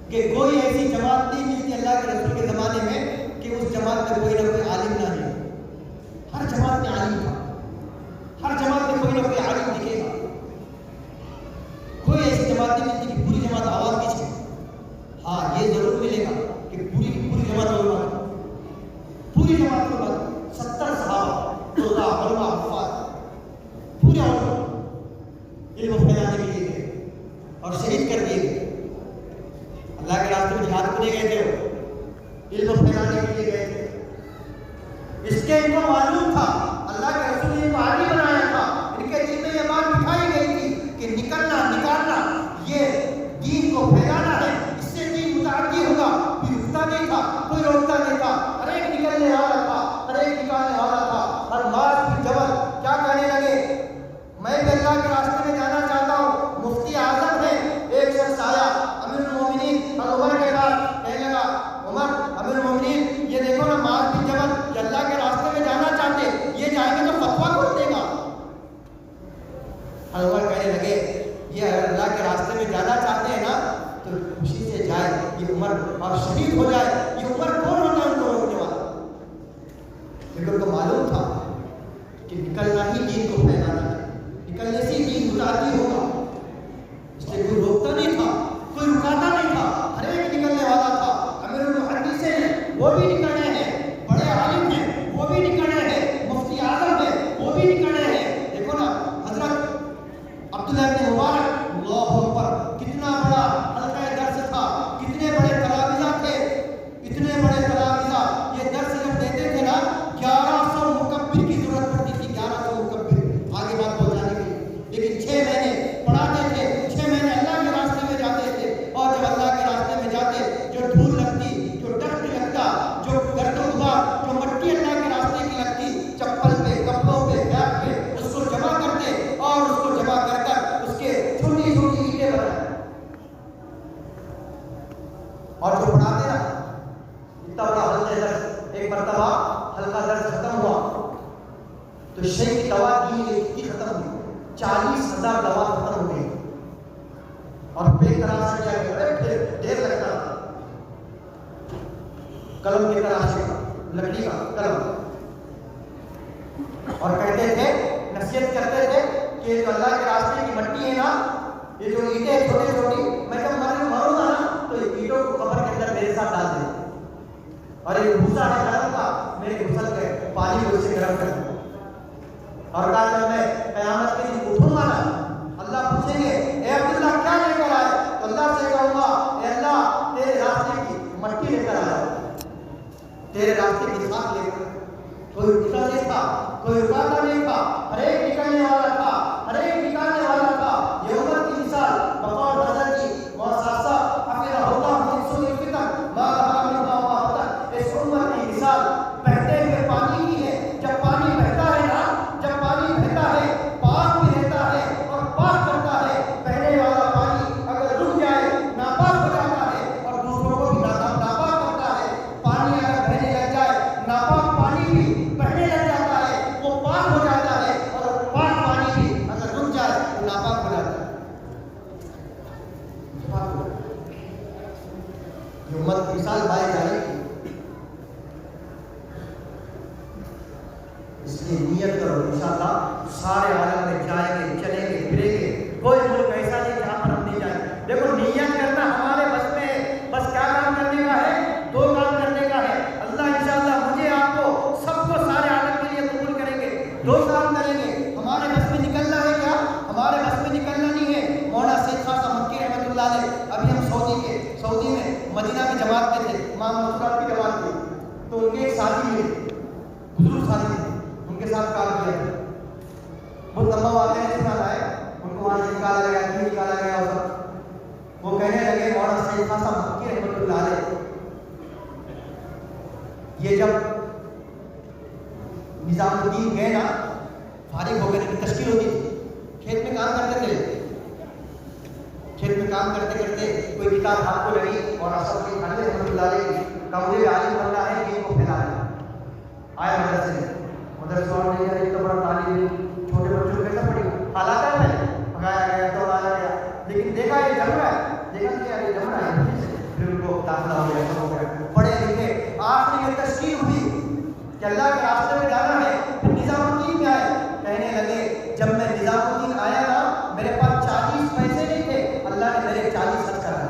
Speaker 1: کہ کوئی ایسی جماعت نہیں ملتی اللہ کے رسول کے زمانے میں کہ اس جماعت میں کوئی نہ کوئی عالم نہ ہے۔ ہر جماعت میں عالم تھا، ہر جماعت میں کوئی نہ کوئی عالم دکھے گا۔ کوئی ایسی جماعت نہیں ملتی کہ پوری جماعت عوام کی ہے۔ ہاں یہ ضرور ملے گا کہ پوری جماعت علماء، پوری جماعت علماء 70 صحابہ علماء حفاظ پورے علم پھیلانے کے لیے گئے اور شہید کر دیے گئے. اللہ کے راستے میں جہاد کرنے گئے تھے، علم پھیلانے کے لیے گئے تھے. اس کے ان کو معلوم تھا، اللہ کے رسول نے ان کو عادی بنایا تھا، ان کے دل میں یہ بات بٹھائی گئی تھی کہ نکالنا یہ دین کو پھیلانا ہے، اس سے دین متعدی ہوگا. کوئی رکتا نہیں تھا، کوئی روکتا نہیں تھا، ہر ایک نکلنے والا تھا، ہر ایک نکالنے والا تھا. ہر مارچ کی جبل کیا کہنے لگے، میں بھی اللہ کے راستے میں جانا چاہتا ہوں. مفتی اعظم ہے، ایک شخص آیا امیر المومنین اور عمر کے بعد کہنے لگا، عمر امیر المومنین یہ دیکھو نا مارچ کی جبل کہ اللہ کے راستے میں جانا چاہتے، یہ جائیں گے تو فتویٰ کون دے گا. عمر کہنے لگے یہ اگر اللہ کے راستے میں جانا چاہتے ہیں نا تو خوشی سے جائے، یہ عمر اور شہید ہو جائے. یہ عمر کون ہوتا ہے ان کو روکنے والا؟ لیکن ان کو معلوم تھا کہ نکلنا ہی دین کو پھیلانا ہے، نکلنے سے دین متعدی ہوگا. اس لیے کوئی روکتا نہیں تھا، کوئی رکاتا نہیں تھا، ہر ایک نکلنے والا تھا. امیر المحدثین ہیں وہ بھی نکلے ہیں، بڑے عالم ہیں وہ بھی نکلے ہیں، مفتی اعظم ہیں وہ بھی نکلے ہیں. دیکھو نا حضرت عبداللہ بن مبارک، اللہ اکبر، کتنا بڑا حلقہ درس تھا، کتنے بڑے تلامذہ تھے، اتنے بڑے تلامذہ. یہ درس جب دیتے تھے نا 1100 مکبر کی ضرورت پڑتی تھی، 1100 مکبر آگے بات پہنچانے کے لیے. لیکن 6 مہینے پڑھاتے تھے، 6 مہینے اللہ کے راستے میں جاتے تھے. اور جب اللہ کے راستے میں جاتے جو دھول لگتی، جو ڈسٹ لگتا، جو گرد و غبار، جو مٹی اللہ کے راستے کی لگتی، چپل پہ، کپڑوں پہ، بیگ پہ، اس کو جمع کرتے اور اس کو جمع کر کر اس کے چھوٹی چھوٹی اینٹیں بنائے. اور جو پڑھاتے نا اتنا بڑا حلقہ درس، ایک مرتبہ حلقہ درس ختم ہوا تو شیخ کی دوا کی ختم ہوئی، 40,000 دوا ختم ہو گئی اور بے طرح سے کیا گیا، ڈھیر لگتا تھا قلم کے تراشے کا، لکڑی کا قلم. اور کہتے تھے، نصیحت کرتے تھے کہ جو اللہ کے راستے کی مٹی ہے نا، یہ جو اینٹیں چھوٹی چھوٹی، میں جب مروں گا نا تو یہ اینٹوں کو قبر کے اندر میرے ساتھ ڈال دیں. اور یہ بھوسا ہے گرم کا، میرے غسل کے پانی کو اس سے گرم کر دیں. اور کہا جب میں قیامت کے دن اٹھوں گا نا، اللہ پوچھیں گے اے عبداللہ کیا لے کر آئے، تو اللہ سے کہوں گا اے اللہ تیرے راستے کی مٹی لے کر آیا، تیرے راستے کی خاک لے کر. کوئی رکا نہیں تھا، کوئی رکاتا نہیں تھا، ہر ایک نکلنے والا تھا، ہر ایک نکالنے والا تھا. یہ عمر کی مثال بطور نظر کی مؤسسہ حفظہ اللہ من سوء الفتن ما ظهر منها وما بطن. اس عمر کی مثال بہتے ہوئے پانی کی ہے. جب پانی بہتا ہے نا، جب پانی بہتا ہے پاک بھی رہتا ہے اور پاک کرتا ہے. بہنے والا پانی اگر رک جائے ناپاک ہو جاتا ہے اور دوسروں کو بھی ناپاک کرتا ہے. پانی اگر بہنے لگ جائے، ناپاک پانی بھی بہنے لگ جاتا ہے، وہ پاک ہو جاتا ہے. اور پاک پانی بھی اگر رک جائے تو ناپاک ہو جاتا ہے. یہ امت کی مثال پائی جا رہی ہے. اس لیے نیت کرو، انشاءاللہ سارے عالم میں جائیں گے، چلیں گے، پھریں گے. کوئی ملک ایسا نہیں جہاں پر ہم نہیں جائیں. دیکھو نیت کرنا ہمارے بس میں ہے، بس کیا کام کرنے کا ہے؟ 2 کام کرنے کا ہے. اللہ انشاءاللہ مجھے آپ کو سب کو سارے عالم کے لیے قبول کریں گے. 2 کام کریں گے. ہمارے بس میں نکلنا ہے کیا؟ ہمارے بس میں نکلنا نہیں ہے. مولانا سید خواجہ مکی رحمۃ اللہ علیہ، ابھی ہم سعودی میں مدینہ کی جماعت میں تھے، امام منصور کی جماعت تھی. تو ان کے ایک ساتھی ملے، بزرگ ساتھی تھے، ان کے ساتھ کام کیا. بہت لمبا واقعہ نہیں سنا ہے، ان کو وہاں سے نکالا گیا، کیوں نکالا گیا ہوگا. وہ کہنے لگے مولانا سید خواجہ مکی رحمۃ اللہ علیہ، یہ جب نظام الدین گئے نا، فارغ ہو گئے کی تشکیل ہوتی تھی، کھیت میں کام کرتے تھے. کھیت میں کام کرتے کرتے کوئی کتاب ہاتھ کو لگی اور اصل کی خانہ رحمۃ اللہ علیہ کا مجھے عالم بننا ہے، دین کو پھیلانا. آئے مدرسے میں، مدرسے اور نہیں جانے تو بڑا تعلیم، چھوٹے بچوں کو کیسا پڑھی حالات ہے، پکایا گیا تو لایا گیا. لیکن دیکھا یہ جم رہا ہے، دیکھا کہ یہ جم رہا ہے، پھر ان کو داخلہ ہو گیا، پڑھے لکھے. آخر یہ تشکیل ہوئی کہ اللہ کے راستے میں جانا ہے. پھر نظام الدین میں آئے، کہنے لگے جب میں نظام الدین آیا نا، میرے پاس 40 پیسے نہیں تھے، اللہ نے میرے 40 خرچ کرا.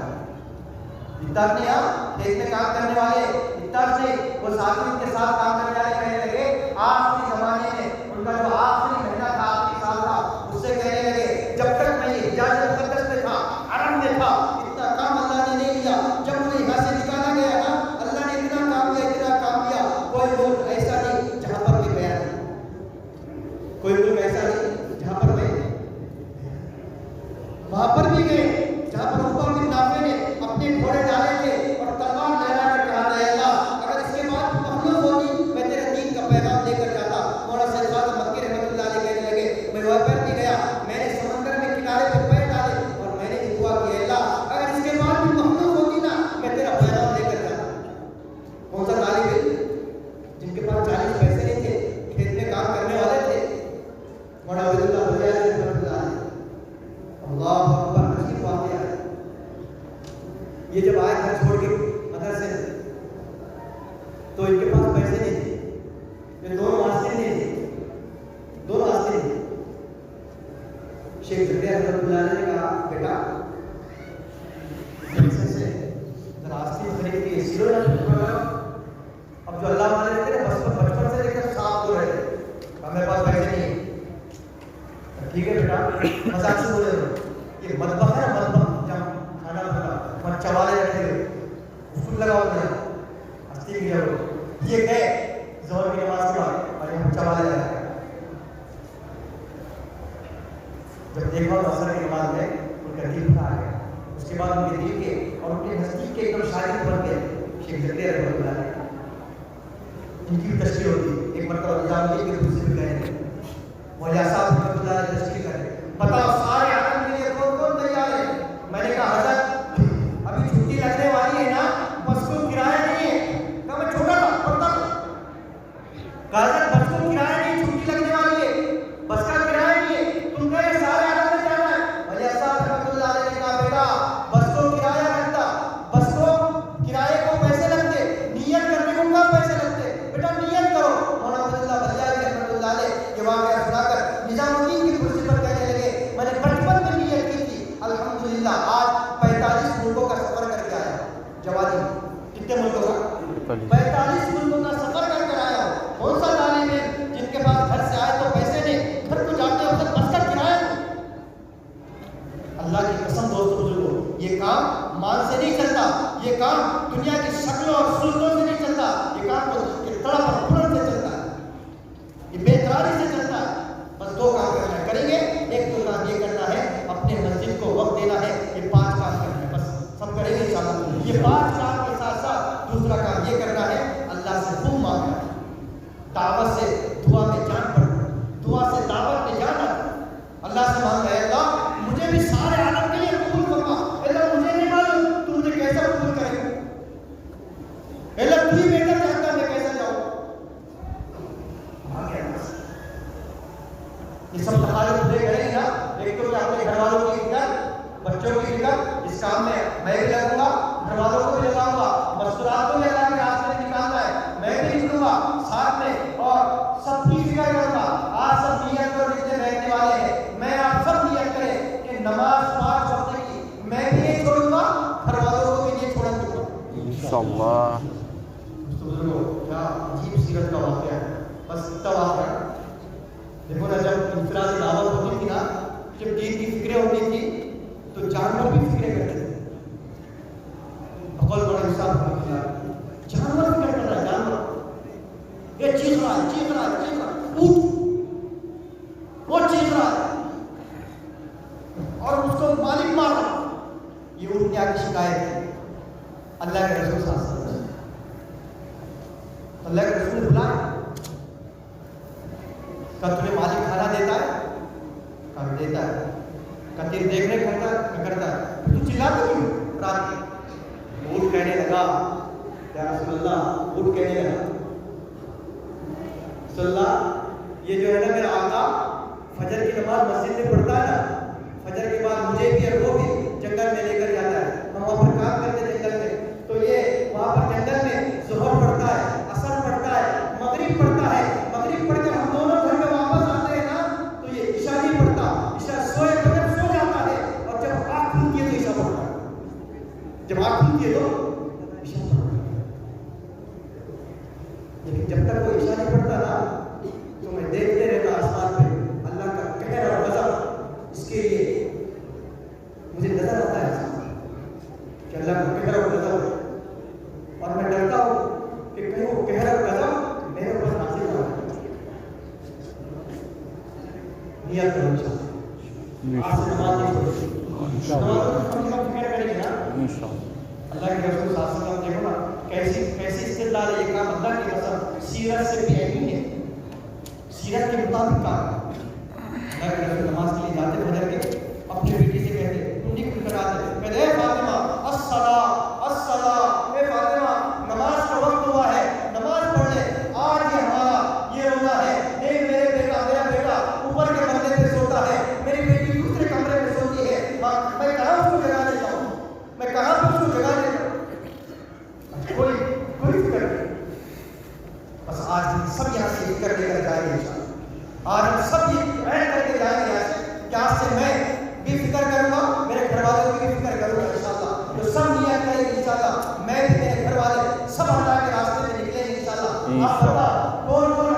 Speaker 1: اتنا نہیں کھیت میں کام کرنے والے اتنا سے وہ ساتھی ان کے ساتھ کام کرنے والے کہنے لگے آخری زمانے میں ان کا جو آخری مہینہ تھا آخری سال تھا اس سے کہنے لگے جب تک میں یہ حجاز مقدس میں تھا حرم میں تھا اتنا کام اللہ نے نہیں لیا. جب مجھے یہاں سے نکالا گیا نا اللہ نے اتنا کام کیا کوئی ملک ایسا نہیں جہاں پر بھی گیا نہیں, کوئی ملک ایسا نہیں جہاں پر میں وہاں پر بھی گئے جہاں پر عقبہ بن نافع نے اپنے گھوڑے ڈالے تھے اور تلوار لہرا کر کہا اے اللہ اگر اس کے بعد مخلوق ہوتی میں تیرے دین کا پیغام لے کر جاتا. مولانا سید خواجہ مکی رحمۃ اللہ علیہ کہنے لگے میں وہاں پر بھی گیا, میں نے سمندر میں کنارے پر پیر ڈالے اور میں نے بھی دعا کی اے اللہ اگر اس کے بعد بھی مخلوق ہوتی نا میں تیرا پیغام لے کر جاتا. کون سا طالب علم جن کے پاس 40 پیسے نہیں تھے کھیت میں کام کرنے والے تھے مولانا عبد اللہ بلیالی رحمۃ اللہ علیہ. اللہ اکبر عجیب واقعہ ہے. یہ جب آئے گھر چھوڑ کے مدرسے تو ان کے پاس پیسے نہیں تھے, یہ دونوں واسطے نہیں تھے, دونوں واسطے نہیں. شیخ زکریا رحمۃ اللہ علیہ نے کہا بیٹا پیسے سے راستے خرید کے سیرو نہ اب جو اللہ والے رہتے ہیں بچپن سے لے کر صاف ہو رہے تھے ہمارے پاس پیسے نہیں ہیں. ٹھیک ہے بیٹا مذاق سے بولے یہ مطبخ ہے نا مطبخ جہاں کھانا بنا وہاں چوالے رکھے ہوئے فل لگا ہوا ہستی گیا وہ یہ گئے ظہر کی نماز کے بعد اور یہاں چوالے لگا. جب دیکھا عصر کی نماز میں ان کا دل آ گیا, اس کے بعد ان کے دل کے اور ان کے نزدیک کے ایک دم شاگرد بن گئے شیخ زکریا رحمۃ اللہ علیہ. ان کی تشریح ہوتی ایک مرتبہ نظام الدین کے دوسرے بھی کہیں مولانا صاحب رحمۃ اللہ علیہ تشریح کریں بتاؤ سارے عالم کے لیے کون کون تیار ہے. میں نے کہا حضرت ابھی چھٹی لگنے والی ہے نا بس کو کرایہ نہیں ہے. کہا میں چھوٹا تھا پڑھتا تھا. کہا حضرت بس کو کرایہ نہیں چھٹی لگنے والی ہے بس کا کرایہ نہیں ہے تم کہے سارے عالم میں جانا ہے. مولانا صاحب رحمۃ اللہ علیہ نے کہا بیٹا بس کو کرایہ لگتا بس کو کرایے کو پیسے لگتے نیت کرنے کو کم پیسے لگتے بیٹا نیت کرو. مولانا عبد اللہ بلیالی رحمۃ اللہ علیہ یہ واقعہ سنا کر نظام الدین کی کرسی پر کہنے لگے میں نے بچپن میں نیت کی تھی الحمدللہ آج 45 ملکوں کا سفر کر کے آیا. جوانی کتنے ملکوں کا 45 ملکوں کا سفر کر کے آیا. کون سا طالب علم جن کے پاس گھر سے آئے تو پیسے نہیں گھر کو جاتے وقت بس کا کرایہ. اللہ کی قسم دوستو بزرگوں یہ کام مال سے نہیں چلتا, یہ کام دنیا کی شکلوں اور صورتوں سے نہیں چلتا, یہ کام تڑپ اور پھڑن سے چلتا ہے, یہ بے قراری سے چلتا ہے. بس دو کام کرنا ہے کریں گے. ایک تو کام یہ کرنا ہے اپنے مسجد کو وقت دینا ہے. یہ 5 کام کرنا ہے بس سب کریں گے انشاءاللہ. یہ 5 کام کے ساتھ ساتھ دوسرا کام یہ کرنا ہے اللہ سے خوب مانگنا ہے. دعوت سے دعا میں جان پڑنا, دعا سے دعوت میں جانا. اللہ سے مانگنا ہے اللہ مجھے بھی سارے عالم کے لیے قبول کرنا. اللہ مجھے نہیں معلوم تو مجھے کیسا قبول کرے گا. اللہ تو ہی بہتر جانتا میں کیسے جاؤں. یہ سب تقاضے پورے کریں گے نا. ایک تو کہ اپنے گھر والوں کی فکر بچوں کی فکر اس کام میں بھی لگوں گا, گھر والوں کو بھی لگاؤں گا, مستورات کو بھی اللہ کے راستے میں نکالنا ہے میں بھی نکلوں گا ساتھ میں اور سب کی فکر کروں گا. آج سب نیت کرو جتنے بیٹھنے والے ہیں میں آپ سب نیت کریں کہ نماز 5 وقت کی میں بھی نہیں چھوڑوں گا گھر والوں کو بھی نہیں چھوڑوں گا انشاءاللہ. کیا عجیب سیرت کا واقعہ ہے. بس اتنا واقعہ دیکھو نا جب انفرادی دعوت ہوتی تھی نا جب دین کی فکریں ہوتی تھی تو جانور بھی فکریں کرتے تھے. بقول بڑا حساب جانور فکر کر رہا ہے, جانور یہ چیز رہا ہے اونٹ وہ چیز رہا ہے اور اس کو مالک مار رہا. یہ اونٹ کی شکایت ہے اللہ کے رسول صلی اللہ علیہ وسلم. اللہ کے رسول نے بلایا کہ تجھے مالک کھانا دیتا ہے؟ کہا دیتا ہے. کہ تیری دیکھ ریکھ کرتا ہے؟ تو چلاتا کیوں رات میں؟ اونٹ کہنے لگا یا رسول اللہ, اونٹ کہنے لگا رسول اللہ یہ جو ہے نا میرا آقا فجر کی نماز مسجد میں پڑھتا ہے نا, فجر کے بعد مجھے بھی اور وہ بھی جنگل میں لے کر جاتا ہے. ہم وہاں پر کام کرتے ہیں جنگل میں, تو یہ وہاں پر جنگل میں ظہر پڑھتا ہے, عصر پڑھتا ہے, مغرب پڑھتا ہے. مغرب پڑھ کر ہم دونوں گھر میں واپس آتے ہیں نا تو یہ عشاء نہیں پڑھتا, عشاء سوئے بغیر سو جاتا ہے اور جب آنکھ کھلتی ہے تو عشاء پڑھتا ہے. جب آنکھ کھلتی ہے تو علیہ وسلم دیکھو نا کیسی استدلال ہے، یہ کام اللہ کی قسم سیرت سے بھی نہیں ہے، سیرت کے مطابق کام اللہ کے رسول نماز کے لیے جاتے فجر کے، اپنی بیٹی سے کہتے کنجی کھل کر آتے، کہتے اے فاطمہ الصلاۃ الصلاۃ، اے فاطمہ نماز کا وقت ہوا ہے، نماز پڑھ لے، آج یہ ہمارا یہ روزہ ہے، نہیں میرے بیٹا میرا بیٹا اوپر کے کمرے پہ سوتا ہے، میری بیٹی دوسرے کمرے میں سوتی ہے، میں کہاں اس کو جگانے جاؤں، میں کہاں پہ اس کو جگانے جاؤں، کوئی فکر نہیں۔ بس آج ہم سب یہاں سے فکر لے کر جائیں گے انشاءاللہ، آج ہم سب یہ عہد کر کے جائیں گے یہاں سے کہ آج سے میں بھی فکر کروں گا، میرے گھر والوں کی بھی فکر کروں گا انشاءاللہ، تو سب نیت کریں گے انشاءاللہ، میں بھی میرے گھر والے سب اللہ کے راستے میں نکلیں گے انشاءاللہ۔ آپ بتا کون کون